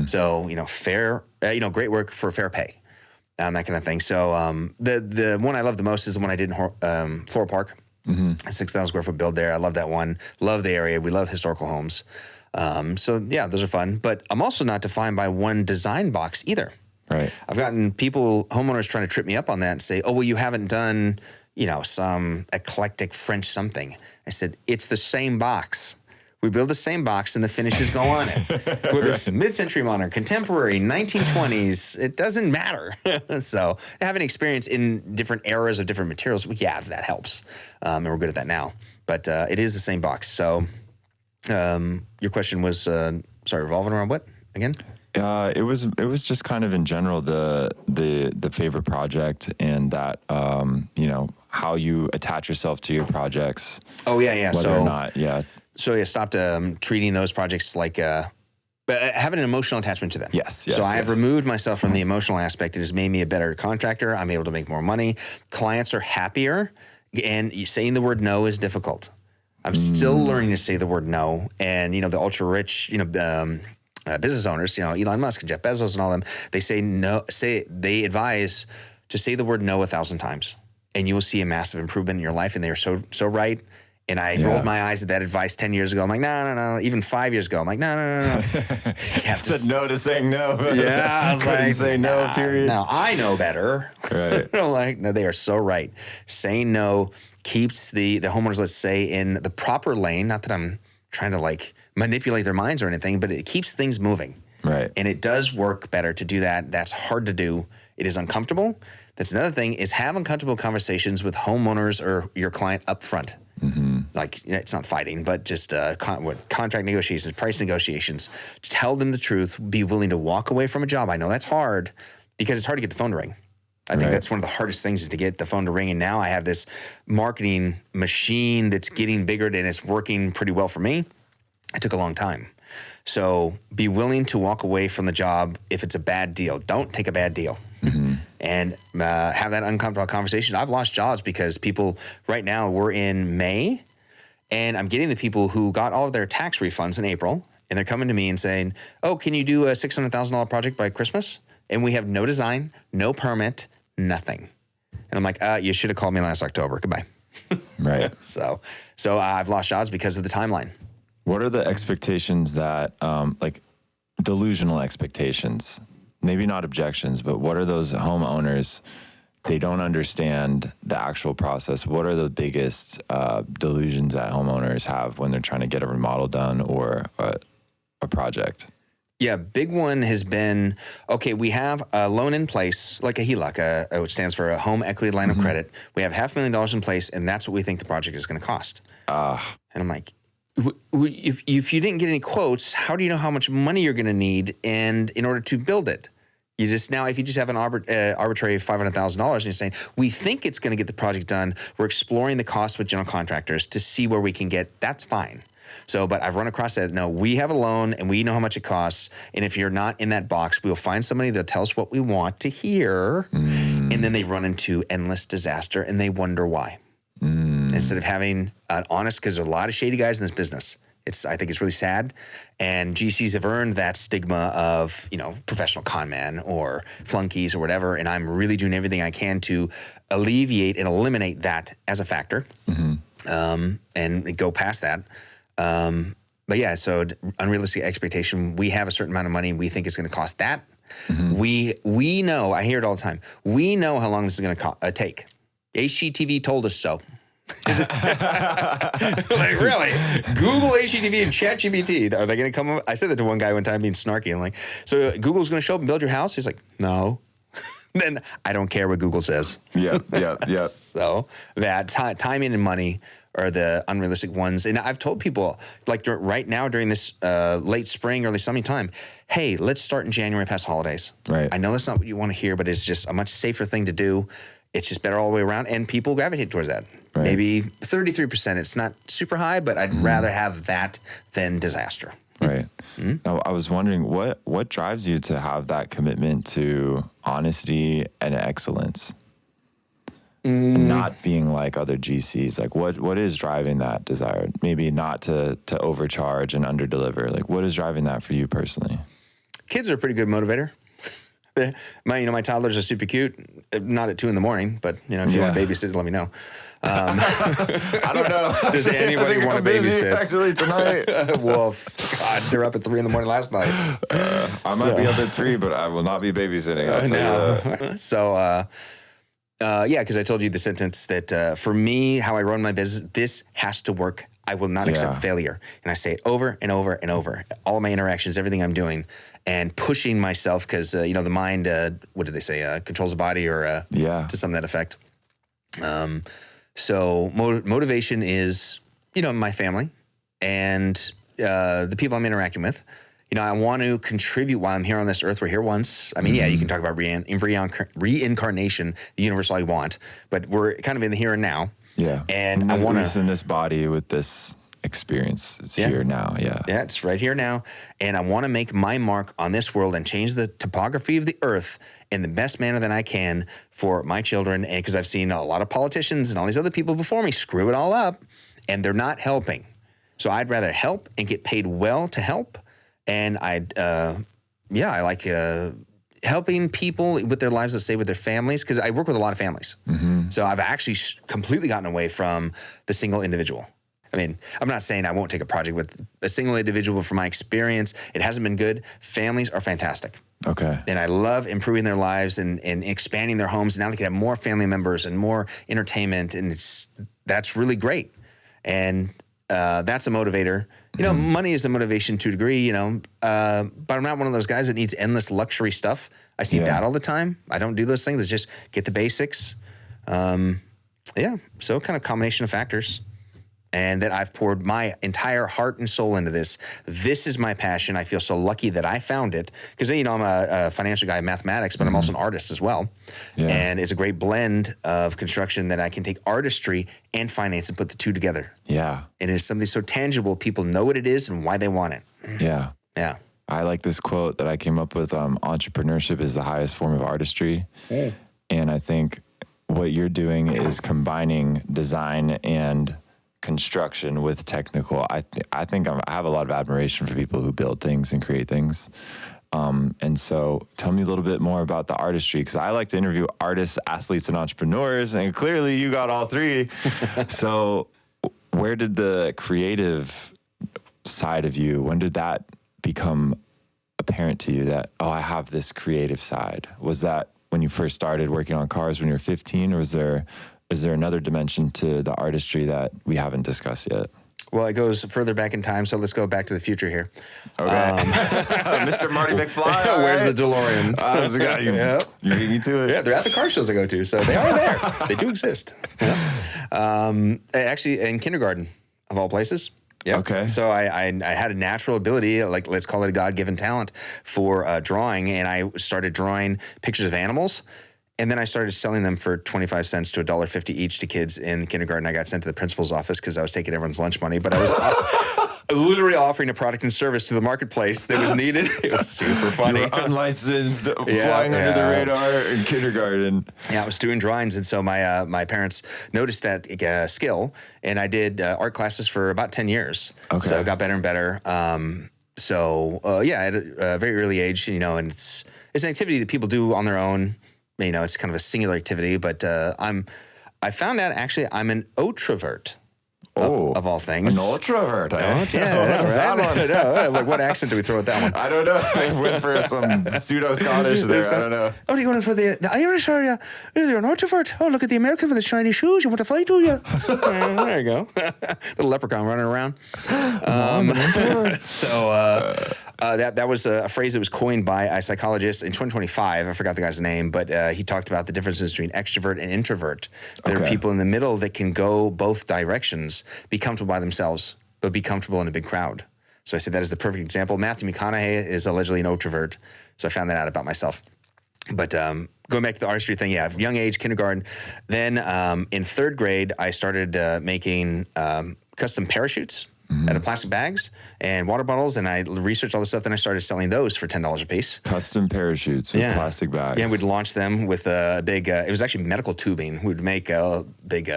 So, fair, great work for fair pay. That kind of thing. So the one I love the most is the one I did in Floral Park, a 6,000 square foot build there. I love that one. Love the area. We love historical homes. So yeah, those are fun. But I'm also not defined by one design box either. Right. I've gotten homeowners trying to trip me up on that and say, oh, well, you haven't done, some eclectic French something. I said, it's the same box. We build the same box and the finishes go on it. Whether it's mid-century modern, contemporary, 1920s, it doesn't matter. So having experience in different eras of different materials, that helps. And we're good at that now. But it is the same box. So your question was, revolving around what again? It was just kind of in general the favorite project, and that how you attach yourself to your projects. Oh yeah. Whether or not, yeah. So I stopped treating those projects like having an emotional attachment to them. Yes. So I have removed myself from the emotional aspect. It has made me a better contractor. I'm able to make more money. Clients are happier, and saying the word no is difficult. I'm still learning to say the word no. And the ultra rich, business owners, Elon Musk and Jeff Bezos and all them, they say no. They advise to say the word no 1,000 times, and you will see a massive improvement in your life. And they are so right. And I rolled my eyes at that advice 10 years ago. I'm like, no. Even 5 years ago, I'm like, no. You have said no to saying no. Yeah, I was like, say no, period. No, I know better. Right. I'm like, no, they are so right. Saying no keeps the homeowners, let's say, in the proper lane. Not that I'm trying to manipulate their minds or anything, but it keeps things moving. Right. And it does work better to do that. That's hard to do. It is uncomfortable. That's another thing, is have uncomfortable conversations with homeowners or your client up front. It's not fighting, but just contract negotiations, price negotiations. Just tell them the truth. Be willing to walk away from a job. I know that's hard because it's hard to get the phone to ring. I think that's one of the hardest things, is to get the phone to ring. And now I have this marketing machine that's getting bigger, and it's working pretty well for me. It took a long time. So be willing to walk away from the job if it's a bad deal. Don't take a bad deal. And have that uncomfortable conversation. I've lost jobs because people, right now we're in May, and I'm getting the people who got all of their tax refunds in April, and they're coming to me and saying, oh, can you do a $600,000 project by Christmas? And we have no design, no permit, nothing. And I'm like, you should have called me last October. Goodbye. Right. So I've lost jobs because of the timeline. What are the expectations that, delusional expectations? Maybe not objections, but what are those homeowners? They don't understand the actual process. What are the biggest delusions that homeowners have when they're trying to get a remodel done or a project? Yeah, big one has been, okay, we have a loan in place, like a HELOC, which stands for a home equity line of credit. We have $500,000 in place, and that's what we think the project is going to cost. And I'm like, if you didn't get any quotes, how do you know how much money you're going to need and in order to build it? You just now, if you just have an arbitrary $500,000 and you're saying, we think it's going to get the project done, we're exploring the cost with general contractors to see where we can get, that's fine. So, but I've run across that. No, we have a loan and we know how much it costs. And if you're not in that box, we'll find somebody that'll tell us what we want to hear. And then they run into endless disaster and they wonder why. Instead of having an honest, because there are a lot of shady guys in this business. I think it's really sad. And GCs have earned that stigma of, professional con man or flunkies or whatever. And I'm really doing everything I can to alleviate and eliminate that as a factor, and go past that. But yeah, so unrealistic expectation. We have a certain amount of money. We think it's going to cost that. We know, I hear it all the time. We know how long this is going to take. HGTV told us so. Like, really? Google HGTV and ChatGPT. Are they going to come? I said that to one guy one time being snarky. I'm like, so Google's going to show up and build your house? He's like, no. Then I don't care what Google says. Yep. So that timing and money are the unrealistic ones. And I've told people, like right now during this late spring, early summertime, hey, let's start in January past holidays. Right. I know that's not what you want to hear, but it's just a much safer thing to do. It's just better all the way around, and people gravitate towards that. Right. Maybe 33%. It's not super high, but I'd rather have that than disaster. Right. Now, I was wondering what drives you to have that commitment to honesty and excellence, and not being like other GCs. Like, what is driving that desire? Maybe not to overcharge and underdeliver. Like, what is driving that for you personally? Kids are a pretty good motivator. My toddlers are super cute. Not at 2 a.m, but if you want to babysit, let me know. I don't know. Does anybody want to babysit? Actually, tonight. Well, God, they're up at 3 a.m. last night. I might be up at 3, but I will not be babysitting. I'll tell you that. So, because I told you the sentence that for me, how I run my business, this has to work. I will not accept failure. And I say it over and over and over. All of my interactions, everything I'm doing, and pushing myself because, the mind, what did they say, controls the body or to some of that effect. So motivation is, my family and the people I'm interacting with. I want to contribute while I'm here on this earth. We're here once. I mean, you can talk about reincarnation, the universe all you want, but we're kind of in the here and now. Yeah. And I want to... in this body with this experience. It's here now. Yeah. Yeah, it's right here now. And I want to make my mark on this world and change the topography of the earth in the best manner that I can for my children. And because I've seen a lot of politicians and all these other people before me screw it all up, and they're not helping. So I'd rather help and get paid well to help. And I like helping people with their lives, let's say with their families, because I work with a lot of families. Mm-hmm. So I've actually completely gotten away from the single individual. I mean, I'm not saying I won't take a project with a single individual, but from my experience, it hasn't been good. Families are fantastic. Okay. And I love improving their lives and expanding their homes. Now they can have more family members and more entertainment, and that's really great. And that's a motivator. Money is a motivation to a degree, but I'm not one of those guys that needs endless luxury stuff. I see that all the time. I don't do those things. It's just get the basics. So kind of combination of factors. And that I've poured my entire heart and soul into this. This is my passion. I feel so lucky that I found it. Because, I'm a financial guy in mathematics, but I'm also an artist as well. Yeah. And it's a great blend of construction that I can take artistry and finance and put the two together. Yeah. And it's something so tangible. People know what it is and why they want it. Yeah. Yeah. I like this quote that I came up with. Entrepreneurship is the highest form of artistry. Mm. And I think what you're doing is combining design and construction with technical. I think I have a lot of admiration for people who build things and create things. And so tell me a little bit more about the artistry, because I like to interview artists, athletes, and entrepreneurs, and clearly you got all three. So where did the creative side of you, when did that become apparent to you that, I have this creative side? Was that when you first started working on cars when you were 15, or is there another dimension to the artistry that we haven't discussed yet? Well, it goes further back in time, so let's go back to the future here. Okay. Mr. Marty McFly. Where's the DeLorean? The guy. You beat me to it. Yeah, they're at the car shows I go to, so they are there. They do exist. Yeah. Actually, in kindergarten, of all places. Yeah. Okay. So I had a natural ability, like let's call it a God-given talent for drawing, and I started drawing pictures of animals. And then I started selling them for 25 cents to $1.50 each to kids in kindergarten. I got sent to the principal's office because I was taking everyone's lunch money, but I was literally offering a product and service to the marketplace that was needed. It was super funny. You were unlicensed, flying under the radar in kindergarten. Yeah, I was doing drawings, and so my parents noticed that skill, and I did art classes for about 10 years. Okay. So I got better and better. At a very early age, and it's an activity that people do on their own. It's kind of a singular activity, but I found out actually I'm an outrovert. of all things. An ultravert. Yeah, right? No, like what accent do we throw at that one? I don't know. I went for some pseudo-Scottish there. I don't know. Oh, are you going for the Irish, are you? You're an ultravert. Oh, look at the American with the shiny shoes. You want to fight, do you? There you go. Little leprechaun running around. That was a phrase that was coined by a psychologist in 2025. I forgot the guy's name, but he talked about the differences between extrovert and introvert. There are people in the middle that can go both directions, be comfortable by themselves, but be comfortable in a big crowd. So I said that is the perfect example. Matthew McConaughey is allegedly an introvert, so I found that out about myself. But going back to the artistry thing, yeah, young age, kindergarten. Then in third grade, I started making custom parachutes out of plastic bags and water bottles, and I researched all this stuff. Then I started selling those for $10 a piece. Custom parachutes with plastic bags. Yeah, we'd launch them with a big, it was actually medical tubing. We'd make a big,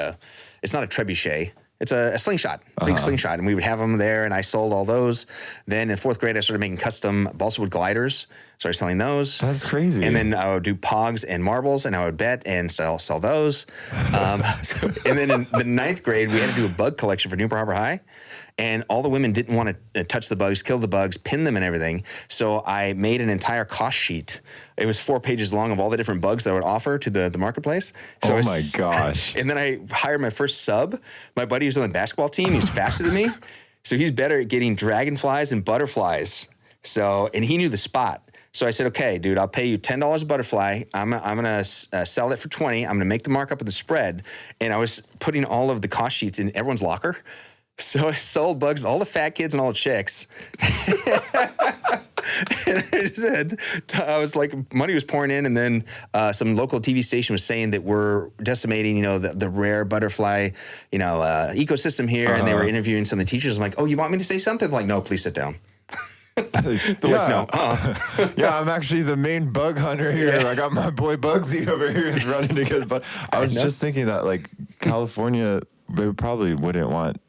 it's not a trebuchet. It's a slingshot, big slingshot. And we would have them there, and I sold all those. Then in fourth grade, I started making custom balsa wood gliders. Started selling those. That's crazy. And then I would do pogs and marbles, and I would bet and sell those. And then in the ninth grade, we had to do a bug collection for Newport Harbor High. And all the women didn't want to touch the bugs, kill the bugs, pin them and everything. So I made an entire cost sheet. It was 4 pages long of all the different bugs that I would offer to the marketplace. So my gosh. And then I hired my first sub. My buddy was on the basketball team. He's faster than me. So he's better at getting dragonflies and butterflies. So, and he knew the spot. So I said, okay, dude, I'll pay you $10 a butterfly. I'm going to sell it for $20. I'm going to make the markup of the spread. And I was putting all of the cost sheets in everyone's locker. So I sold bugs to all the fat kids and all the chicks. And I said, I was like, money was pouring in, and then some local TV station was saying that we're decimating, the rare butterfly, ecosystem here. And they were interviewing some of the teachers. I'm like, oh, you want me to say something? They're like, no, please sit down. Like, no. Yeah, I'm actually the main bug hunter here. I got my boy Bugsy over here who's running to get but I was just thinking that, like, California, they probably wouldn't want,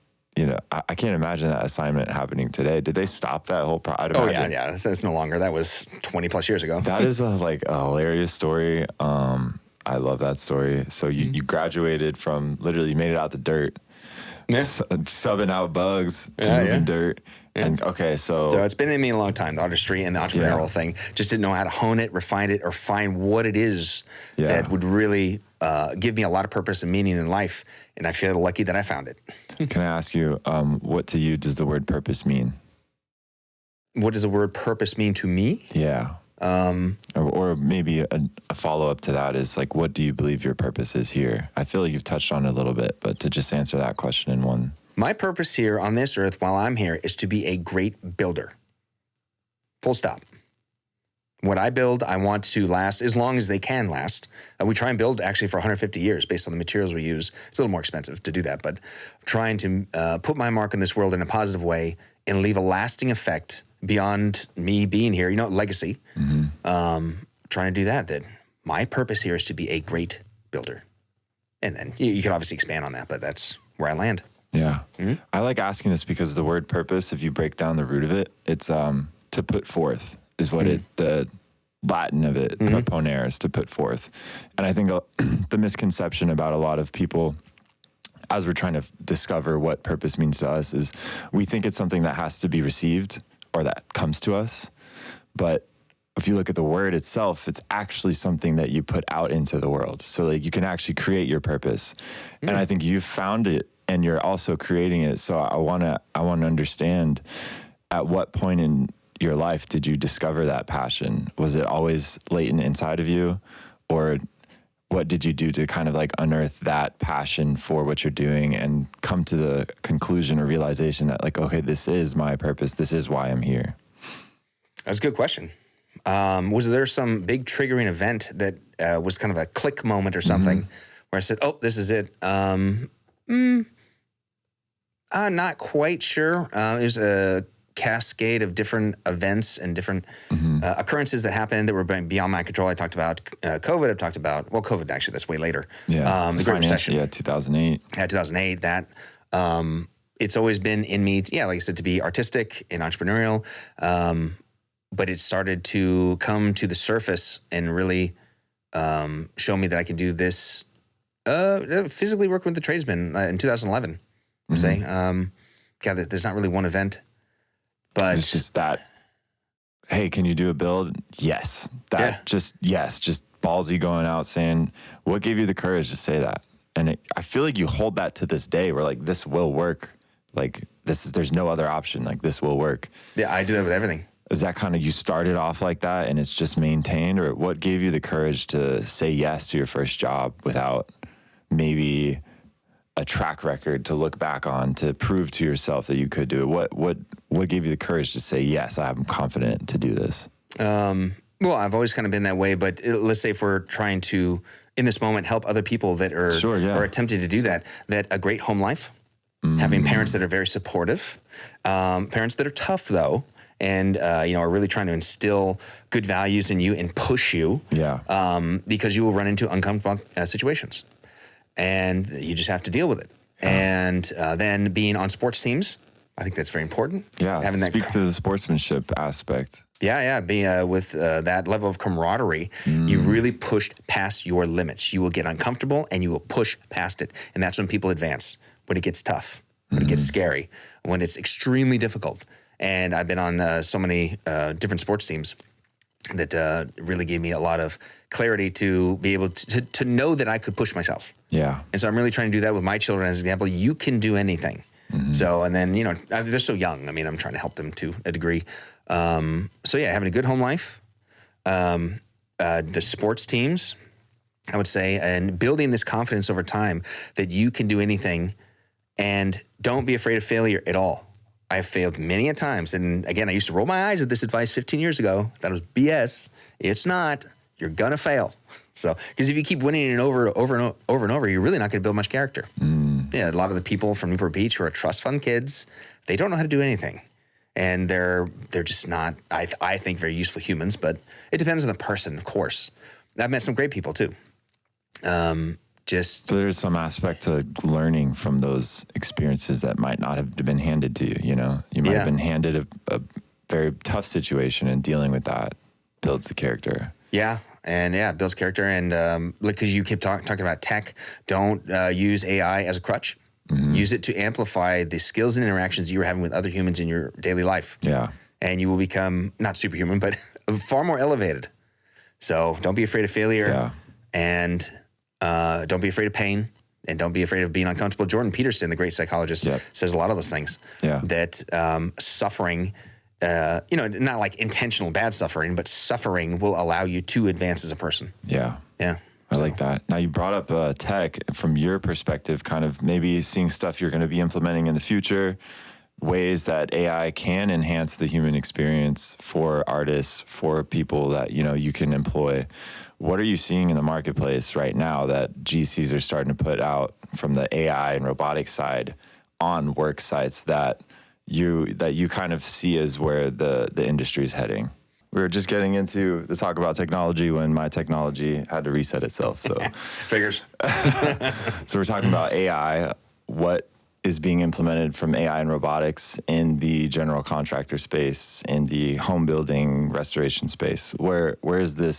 I can't imagine that assignment happening today. Did they stop that whole project? Oh, yeah. That's no longer. That was 20 plus years ago. That is a hilarious story. I love that story. So you graduated from, literally you made it out the dirt, subbing out bugs to moving dirt. Yeah. And so it's been in me a long time, the artistry and the entrepreneurial thing. Just didn't know how to hone it, refine it, or find what it is that would really give me a lot of purpose and meaning in life. And I feel lucky that I found it. Can I ask you, what to you does the word purpose mean? What does the word purpose mean to me? Yeah. Or maybe a follow-up to that is, like, what do you believe your purpose is here? I feel like you've touched on it a little bit, but to just answer that question in one. My purpose here on this earth while I'm here is to be a great builder. Full stop. What I build, I want to last as long as they can last. We try and build actually for 150 years based on the materials we use. It's a little more expensive to do that, but trying to put my mark in this world in a positive way and leave a lasting effect beyond me being here, legacy. Trying to do that my purpose here is to be a great builder. And then you can obviously expand on that, but that's where I land. Yeah. I like asking this because the word purpose, if you break down the root of it, it's to put forth is what the Latin of it, proponere, is to put forth. And I think the misconception about a lot of people as we're trying to discover what purpose means to us is we think it's something that has to be received or that comes to us. But if you look at the word itself, it's actually something that you put out into the world. So like you can actually create your purpose. And I think you've found it and you're also creating it. So I want to understand, at what point in your life did you discover that passion? Was it always latent inside of you, or what did you do to kind of like unearth that passion for what you're doing and come to the conclusion or realization that like, okay, this is my purpose. This is why I'm here. That's a good question. Was there some big triggering event that was kind of a click moment or something where I said, oh, this is it? Not quite sure. It was a cascade of different events and different occurrences that happened that were beyond my control. I talked about COVID. I've talked about, well, COVID actually, that's way later. Yeah. The Great Recession. Yeah, 2008. Yeah, 2008. That it's always been in me, like I said, to be artistic and entrepreneurial. But it started to come to the surface and really show me that I could do this physically working with the tradesmen in 2011. say. There's not really one event, but it's just that, hey, can you do a build? Yes. Just ballsy going out saying, what gave you the courage to say that? And I feel like you hold that to this day where like, this will work. Like there's no other option. Like this will work. Yeah, I do that with everything. Is that kind of, you started off like that and it's just maintained, or what gave you the courage to say yes to your first job without maybe a track record to look back on to prove to yourself that you could do it? What gave you the courage to say, yes, I'm confident to do this? Well, I've always kind of been that way, but let's say if we're trying to, in this moment, help other people that are attempting to do that a great home life, having parents that are very supportive, parents that are tough though, and are really trying to instill good values in you and push you, because you will run into uncomfortable situations, and you just have to deal with it. And then being on sports teams, I think that's very important. Yeah, having speak to the sportsmanship aspect. Yeah. Being with that level of camaraderie, you really pushed past your limits. You will get uncomfortable and you will push past it. And that's when people advance, when it gets tough, when it gets scary, when it's extremely difficult. And I've been on so many different sports teams that really gave me a lot of clarity to be able to know that I could push myself. Yeah. And so I'm really trying to do that with my children as an example. You can do anything. So, and then, they're so young. I mean, I'm trying to help them to a degree. So yeah, having a good home life, the sports teams, I would say, and building this confidence over time that you can do anything, and don't be afraid of failure at all. I have failed many a times. And again, I used to roll my eyes at this advice 15 years ago. That was BS. It's not. You're going to fail. So, because if you keep winning it over and over, you're really not going to build much character. Yeah, a lot of the people from Newport Beach who are trust fund kids, they don't know how to do anything. And they're just not, I think, very useful humans, but it depends on the person, of course. I've met some great people too. So there's some aspect to learning from those experiences that might not have been handed to you, You might have been handed a very tough situation, and dealing with that builds the character. Yeah. And it builds character. And because you keep talking about tech, don't use AI as a crutch. Use it to amplify the skills and interactions you're having with other humans in your daily life. Yeah. And you will become not superhuman, but far more elevated. So don't be afraid of failure. Yeah. And don't be afraid of pain. And don't be afraid of being uncomfortable. Jordan Peterson, the great psychologist, says a lot of those things. Yeah. That suffering, not like intentional bad suffering, but suffering will allow you to advance as a person. Yeah. Yeah. I like that. Now, you brought up tech from your perspective, kind of maybe seeing stuff you're going to be implementing in the future, ways that AI can enhance the human experience for artists, for people that, you can employ. What are you seeing in the marketplace right now that GCs are starting to put out from the AI and robotics side on work sites that you kind of see as where the industry is heading? We were just getting into the talk about technology when my technology had to reset itself. So figures. So we're talking about AI. What is being implemented from AI and robotics in the general contractor space, in the home building restoration space? Where is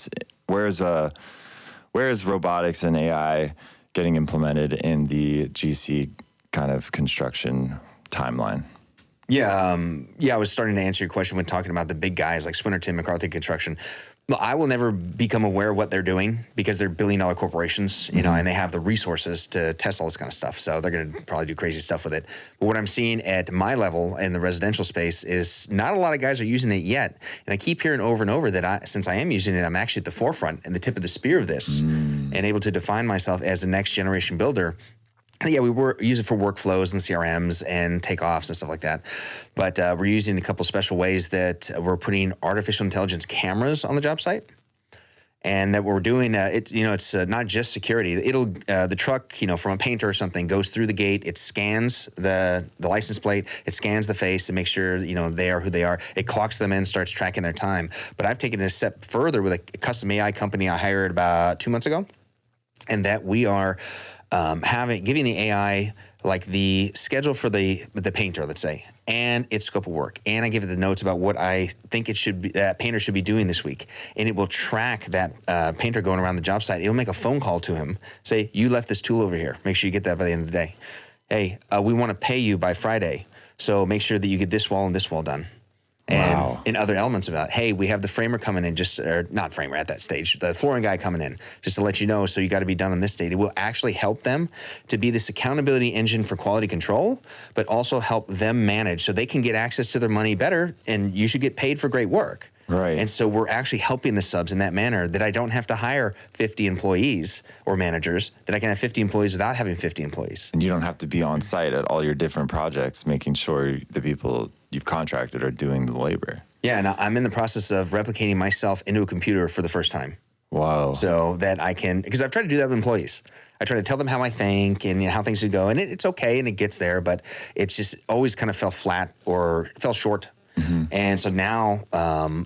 robotics and AI getting implemented in the GC kind of construction timeline? Yeah, I was starting to answer your question when talking about the big guys like Swinnerton, McCarthy Construction. Well, I will never become aware of what they're doing because they're billion-dollar corporations, and they have the resources to test all this kind of stuff. So they're going to probably do crazy stuff with it. But what I'm seeing at my level in the residential space is not a lot of guys are using it yet. And I keep hearing over and over that since I am using it, I'm actually at the forefront and the tip of the spear of this and able to define myself as a next generation builder. Yeah, we use it for workflows and CRMs and takeoffs and stuff like that. But we're using a couple special ways that we're putting artificial intelligence cameras on the job site. And that we're doing, it's not just security. The truck, from a painter or something goes through the gate. It scans the license plate. It scans the face to make sure, they are who they are. It clocks them in, starts tracking their time. But I've taken it a step further with a custom AI company I hired about 2 months ago. And that we are giving the AI like the schedule for the painter, let's say, and its scope of work. And I give it the notes about what I think that painter should be doing this week. And it will track that painter going around the job site. It'll make a phone call to him, say, you left this tool over here. Make sure you get that by the end of the day. hey, we want to pay you by Friday, so make sure that you get this wall and this wall done. And in other elements about, hey, we have the framer coming in, or not framer at that stage, the flooring guy coming in, just to let you know, so you got to be done on this date. It will actually help them to be this accountability engine for quality control, but also help them manage so they can get access to their money better, and you should get paid for great work. Right. And so we're actually helping the subs in that manner, that I don't have to hire 50 employees or managers, that I can have 50 employees without having 50 employees. And you don't have to be on site at all your different projects, making sure the people you've contracted are doing the labor. Yeah, and I'm in the process of replicating myself into a computer for the first time. Wow. So that I can, because I've tried to do that with employees. I try to tell them how I think and how things should go, and it's okay and it gets there, but it's just always kind of fell flat or fell short. Mm-hmm. And so now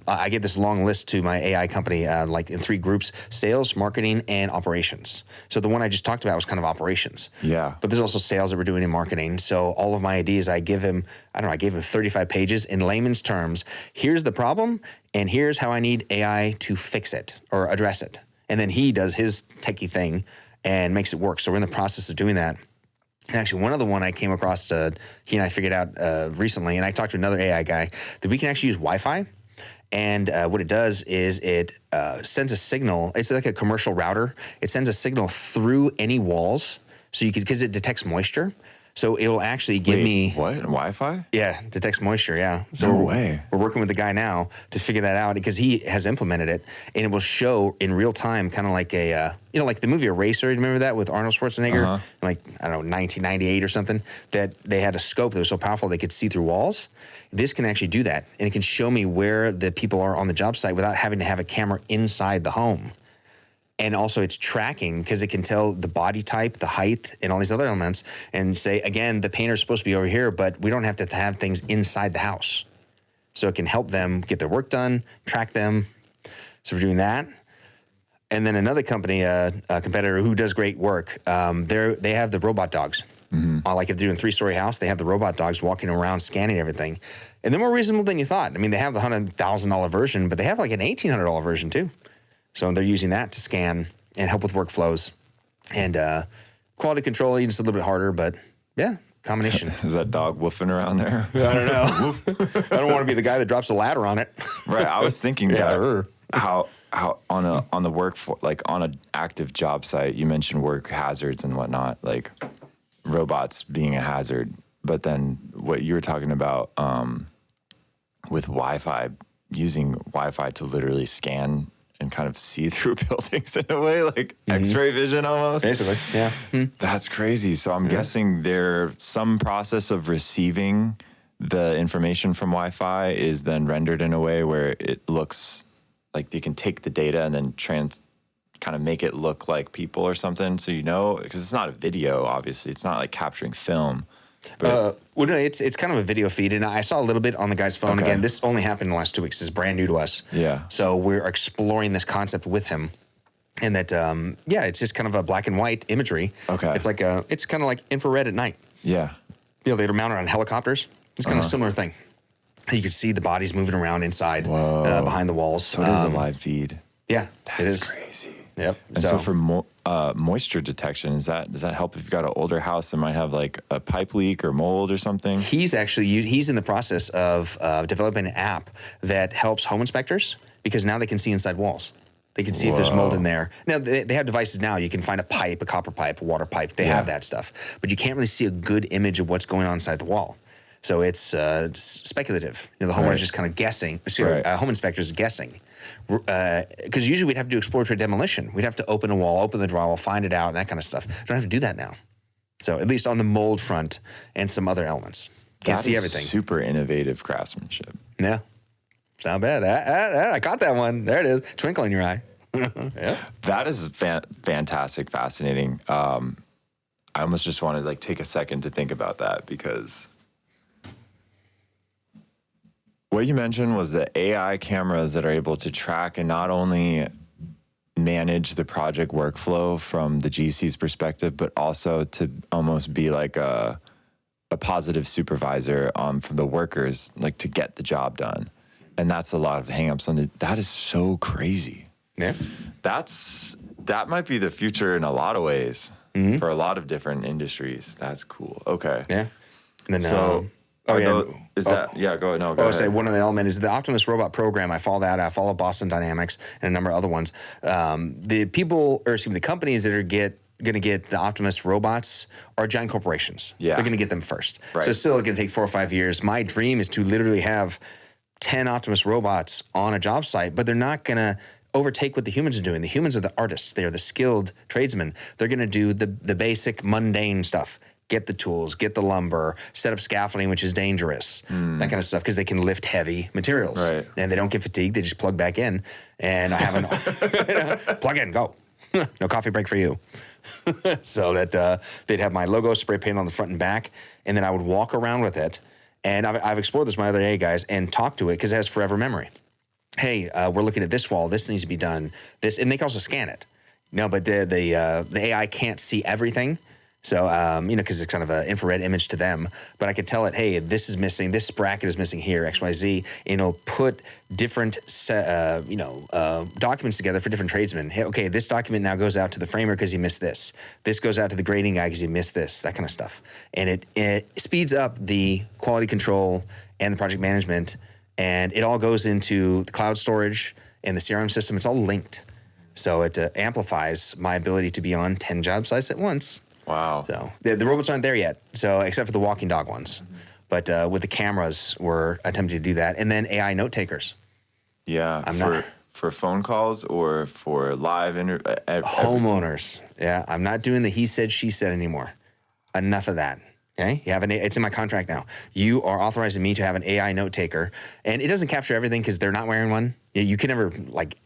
I give this long list to my AI company, like in 3 groups: sales, marketing, and operations. So the one I just talked about was kind of operations. Yeah. But there's also sales that we're doing in marketing. So all of my ideas, I gave him 35 pages in layman's terms. Here's the problem, and here's how I need AI to fix it or address it. And then he does his techie thing and makes it work. So we're in the process of doing that. And actually, one other one I came across, he and I figured out recently, and I talked to another AI guy, that we can actually use Wi-Fi. And what it does is it sends a signal. It's like a commercial router. It sends a signal through any walls, so you could, because it detects moisture. So it will actually give me... What? Wi-Fi? Yeah, detects moisture, yeah. So No way. We're working with the guy now to figure that out, because he has implemented it, and it will show in real time, kind of like a, like the movie Eraser. Remember that with Arnold Schwarzenegger? Uh-huh. Like, I don't know, 1998 or something, that they had a scope that was so powerful they could see through walls. This can actually do that, and it can show me where the people are on the job site without having to have a camera inside the home. And also it's tracking, because it can tell the body type, the height, and all these other elements, and say, again, the painter's supposed to be over here, but we don't have to have things inside the house. So it can help them get their work done, track them. So we're doing that. And then another company, a competitor who does great work, they have the robot dogs. Mm-hmm. Like if they're doing a 3-story house, they have the robot dogs walking around scanning everything. And they're more reasonable than you thought. I mean, they have the $100,000 version, but they have like an $1,800 version too. So they're using that to scan and help with workflows. And quality control, it's a little bit harder, but yeah, combination. Is that dog woofing around there? I don't know. I don't want to be the guy that drops a ladder on it. Right. I was thinking that how on the work like on an active job site, you mentioned work hazards and whatnot, like robots being a hazard. But then what you were talking about with Wi-Fi, using Wi-Fi to literally scan and kind of see through buildings in a way, like X-ray vision almost. Basically, yeah. That's crazy. So I'm guessing there's some process of receiving the information from Wi-Fi is then rendered in a way where it looks like they can take the data and then kind of make it look like people or something. So because it's not a video, obviously. It's not like capturing film. Well, no, it's kind of a video feed, and I saw a little bit on the guy's phone. Okay. Again, this only happened in the last 2 weeks. It's brand new to us. Yeah. So we're exploring this concept with him, and that it's just kind of a black and white imagery. Okay. It's kind of like infrared at night. Yeah. They're mounted on helicopters. It's kind of a similar thing. You could see the bodies moving around inside behind the walls. So it is a live feed. Yeah, it is crazy. Yep. And so for moisture detection, does that help if you've got an older house that might have like a pipe leak or mold or something? He's in the process of developing an app that helps home inspectors, because now they can see inside walls. They can see if there's mold in there. Now, they have devices now. You can find a pipe, a copper pipe, a water pipe. They have that stuff. But you can't really see a good image of what's going on inside the wall. So it's speculative. The homeowner's just kind of guessing. Home inspector's guessing. Because usually we'd have to do exploratory demolition. We'd have to open a wall, open the drywall, find it out, and that kind of stuff. Don't have to do that now. So at least on the mold front and some other elements. Can't see everything. Super innovative craftsmanship. Yeah. It's not bad. I caught that one. There it is. Twinkle in your eye. Yeah. That is fantastic, fascinating. I almost just want to take a second to think about that, because what you mentioned was the AI cameras that are able to track and not only manage the project workflow from the GC's perspective, but also to almost be like a positive supervisor from the workers, like to get the job done. And that's a lot of hangups on it. That is so crazy. Yeah. That might be the future in a lot of ways. for a lot of different industries. That's cool. Okay. Yeah. And then, So, go ahead. go ahead. One of the element is the Optimus Robot program. I follow that. I follow Boston Dynamics and a number of other ones. The companies that are going to get the Optimus robots are giant corporations. Yeah. They're going to get them first. Right. So it's still going to take 4 or 5 years. My dream is to literally have 10 Optimus robots on a job site, but they're not going to overtake what the humans are doing. The humans are the artists. They're the skilled tradesmen. They're going to do the basic mundane stuff. Get the tools, get the lumber, set up scaffolding, which is dangerous, that kind of stuff, because they can lift heavy materials. Right. And they don't get fatigued. They just plug back in. And I haven't, plug in, go. No coffee break for you. So that they'd have my logo spray painted on the front and back, and then I would walk around with it. And I've explored this with my other A guys and talked to it because it has forever memory. Hey, we're looking at this wall. This needs to be done. This, and they can also scan it. No, but the AI can't see everything. So, because it's kind of an infrared image to them, but I could tell it, hey, this is missing, this bracket is missing here, X, Y, Z, and it'll put different, documents together for different tradesmen. Hey, okay, this document now goes out to the framer because he missed this. This goes out to the grading guy because he missed this, that kind of stuff. And it speeds up the quality control and the project management, and it all goes into the cloud storage and the CRM system. It's all linked. So it amplifies my ability to be on 10 job sites at once. Wow. So the robots aren't there yet, so except for the walking dog ones. But with the cameras, we're attempting to do that. And then AI note takers. Yeah. For phone calls or for live homeowners. Yeah, I'm not doing the he said, she said anymore. Enough of that. Okay, you have it's in my contract now. You are authorizing me to have an AI note taker, and it doesn't capture everything because they're not wearing one. You can never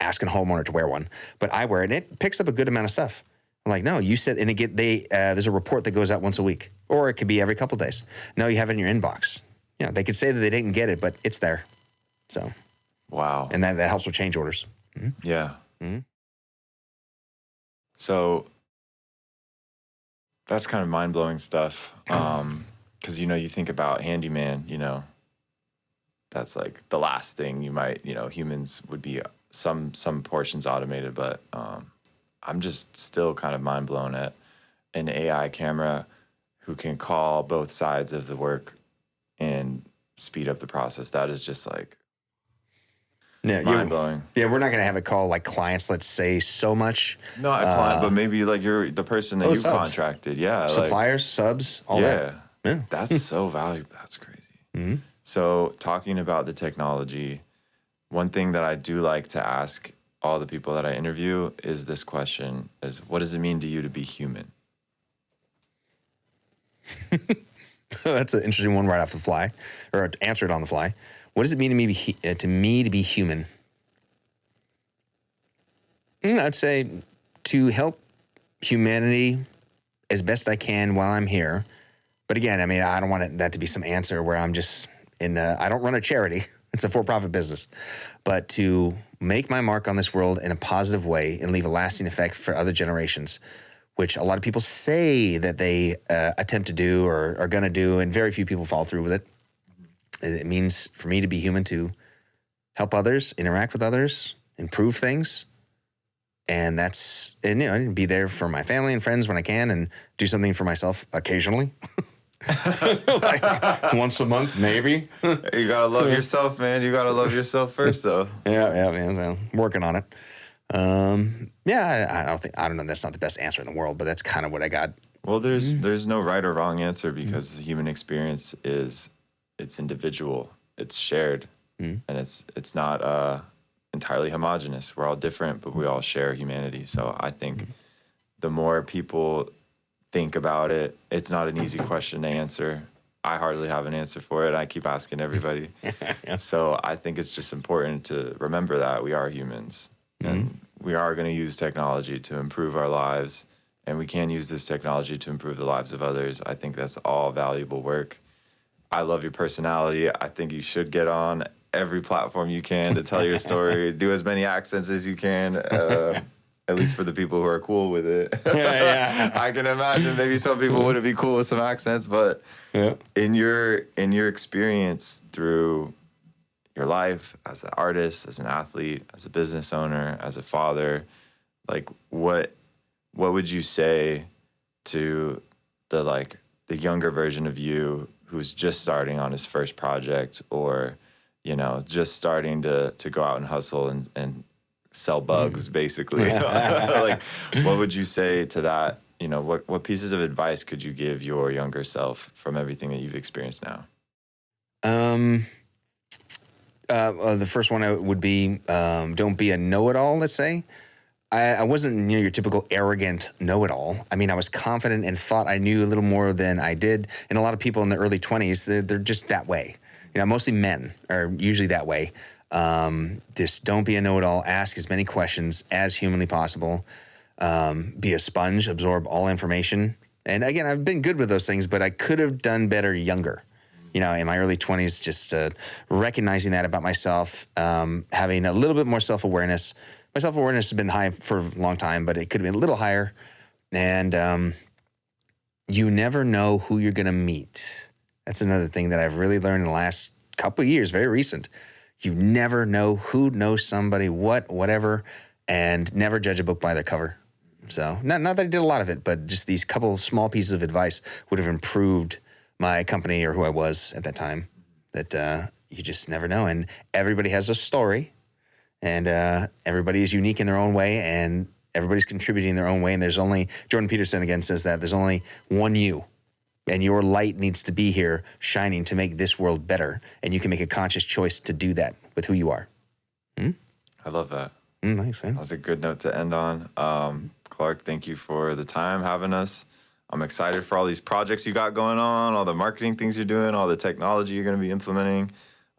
ask a homeowner to wear one, but I wear it, and it picks up a good amount of stuff. I'm like, no, you said, and there's a report that goes out once a week, or it could be every couple of days. No, you have it in your inbox. They could say that they didn't get it, but it's there. So, wow, and that helps with change orders. Mm-hmm. Yeah. Mm-hmm. So that's kind of mind blowing stuff, because you think about handyman, that's like the last thing you might, humans would be some portions automated, but I'm just still kind of mind blown at an AI camera who can call both sides of the work and speed up the process. That is just mind blowing. Yeah, we're not going to have it call clients, let's say, so much. Not a client, but maybe you're the person that you subs. contracted. Yeah. Suppliers, subs, all that. Yeah. That's so valuable. That's crazy. Mm-hmm. So talking about the technology, one thing that I do like to ask all the people that I interview is this question: is what does it mean to you to be human? That's an interesting one right off the fly, or answer it on the fly. What does it mean to me to be human? I'd say to help humanity as best I can while I'm here. But again, I don't want that to be some answer where I'm just I don't run a charity. It's a for-profit business. But to make my mark on this world in a positive way and leave a lasting effect for other generations, which a lot of people say that they attempt to do or are going to do, and very few people follow through with it. It means for me to be human, to help others, interact with others, improve things. And be there for my family and friends when I can, and do something for myself occasionally. Once a month, maybe. You gotta love yourself, man. You gotta love yourself first, though. Yeah, man. I'm working on it. I don't know. That's not the best answer in the world, but that's kind of what I got. Well, there's no right or wrong answer, because the human experience it's individual, it's shared, and it's not entirely homogenous. We're all different, but we all share humanity. So I think the more people think about it, it's not an easy question to answer. I hardly have an answer for it. I keep asking everybody. Yeah. So I think it's just important to remember that we are humans, and we are going to use technology to improve our lives, and we can use this technology to improve the lives of others. I think that's all valuable work. I love your personality. I think you should get on every platform you can to tell your story. Do as many accents as you can, at least for the people who are cool with it. Yeah. I can imagine maybe some people wouldn't be cool with some accents, but in your experience through your life as an artist, as an athlete, as a business owner, as a father, what would you say to the younger version of you who's just starting on his first project, or, just starting to go out and hustle and sell bugs, basically? Like, what would you say to that? What pieces of advice could you give your younger self from everything that you've experienced now? The first one would be, don't be a know-it-all, let's say. I wasn't your typical arrogant know-it-all. I mean, I was confident and thought I knew a little more than I did. And a lot of people in the early 20s, they're just that way. Mostly men are usually that way. Just don't be a know-it-all. Ask as many questions as humanly possible. Be a sponge, absorb all information. And again, I've been good with those things, but I could have done better younger. In my early 20s, just recognizing that about myself, having a little bit more self-awareness. My self-awareness has been high for a long time, but it could have been a little higher. And you never know who you're going to meet. That's another thing that I've really learned in the last couple of years, very recent. You never know who knows somebody, whatever, and never judge a book by their cover. So not that I did a lot of it, but just these couple small pieces of advice would have improved my company or who I was at that time. That you just never know. And everybody has a story, and everybody is unique in their own way, and everybody's contributing in their own way. And there's only, Jordan Peterson again says that, there's only one you. And your light needs to be here shining to make this world better. And you can make a conscious choice to do that with who you are. I love that. Thanks, man. That was a good note to end on. Clark, thank you for the time having us. I'm excited for all these projects you got going on, all the marketing things you're doing, all the technology you're going to be implementing.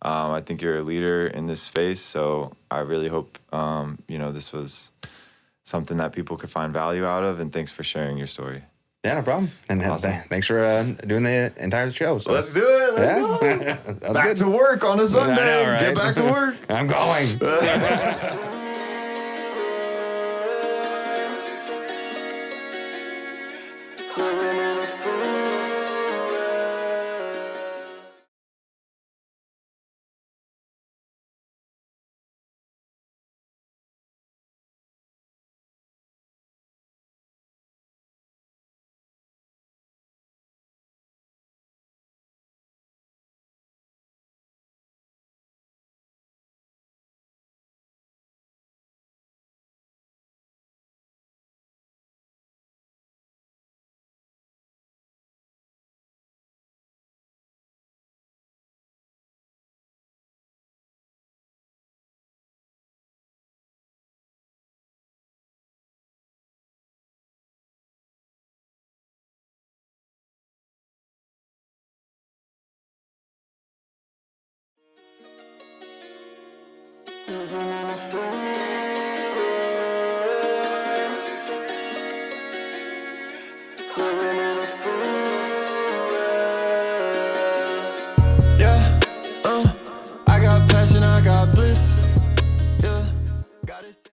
I think you're a leader in this space, so I really hope, this was something that people could find value out of, and thanks for sharing your story. Yeah, no problem. And Awesome. Thanks for doing the entire show. So. Let's do it. Let's go. Back to work on a Sunday. I know, right? Get back to work. I'm going.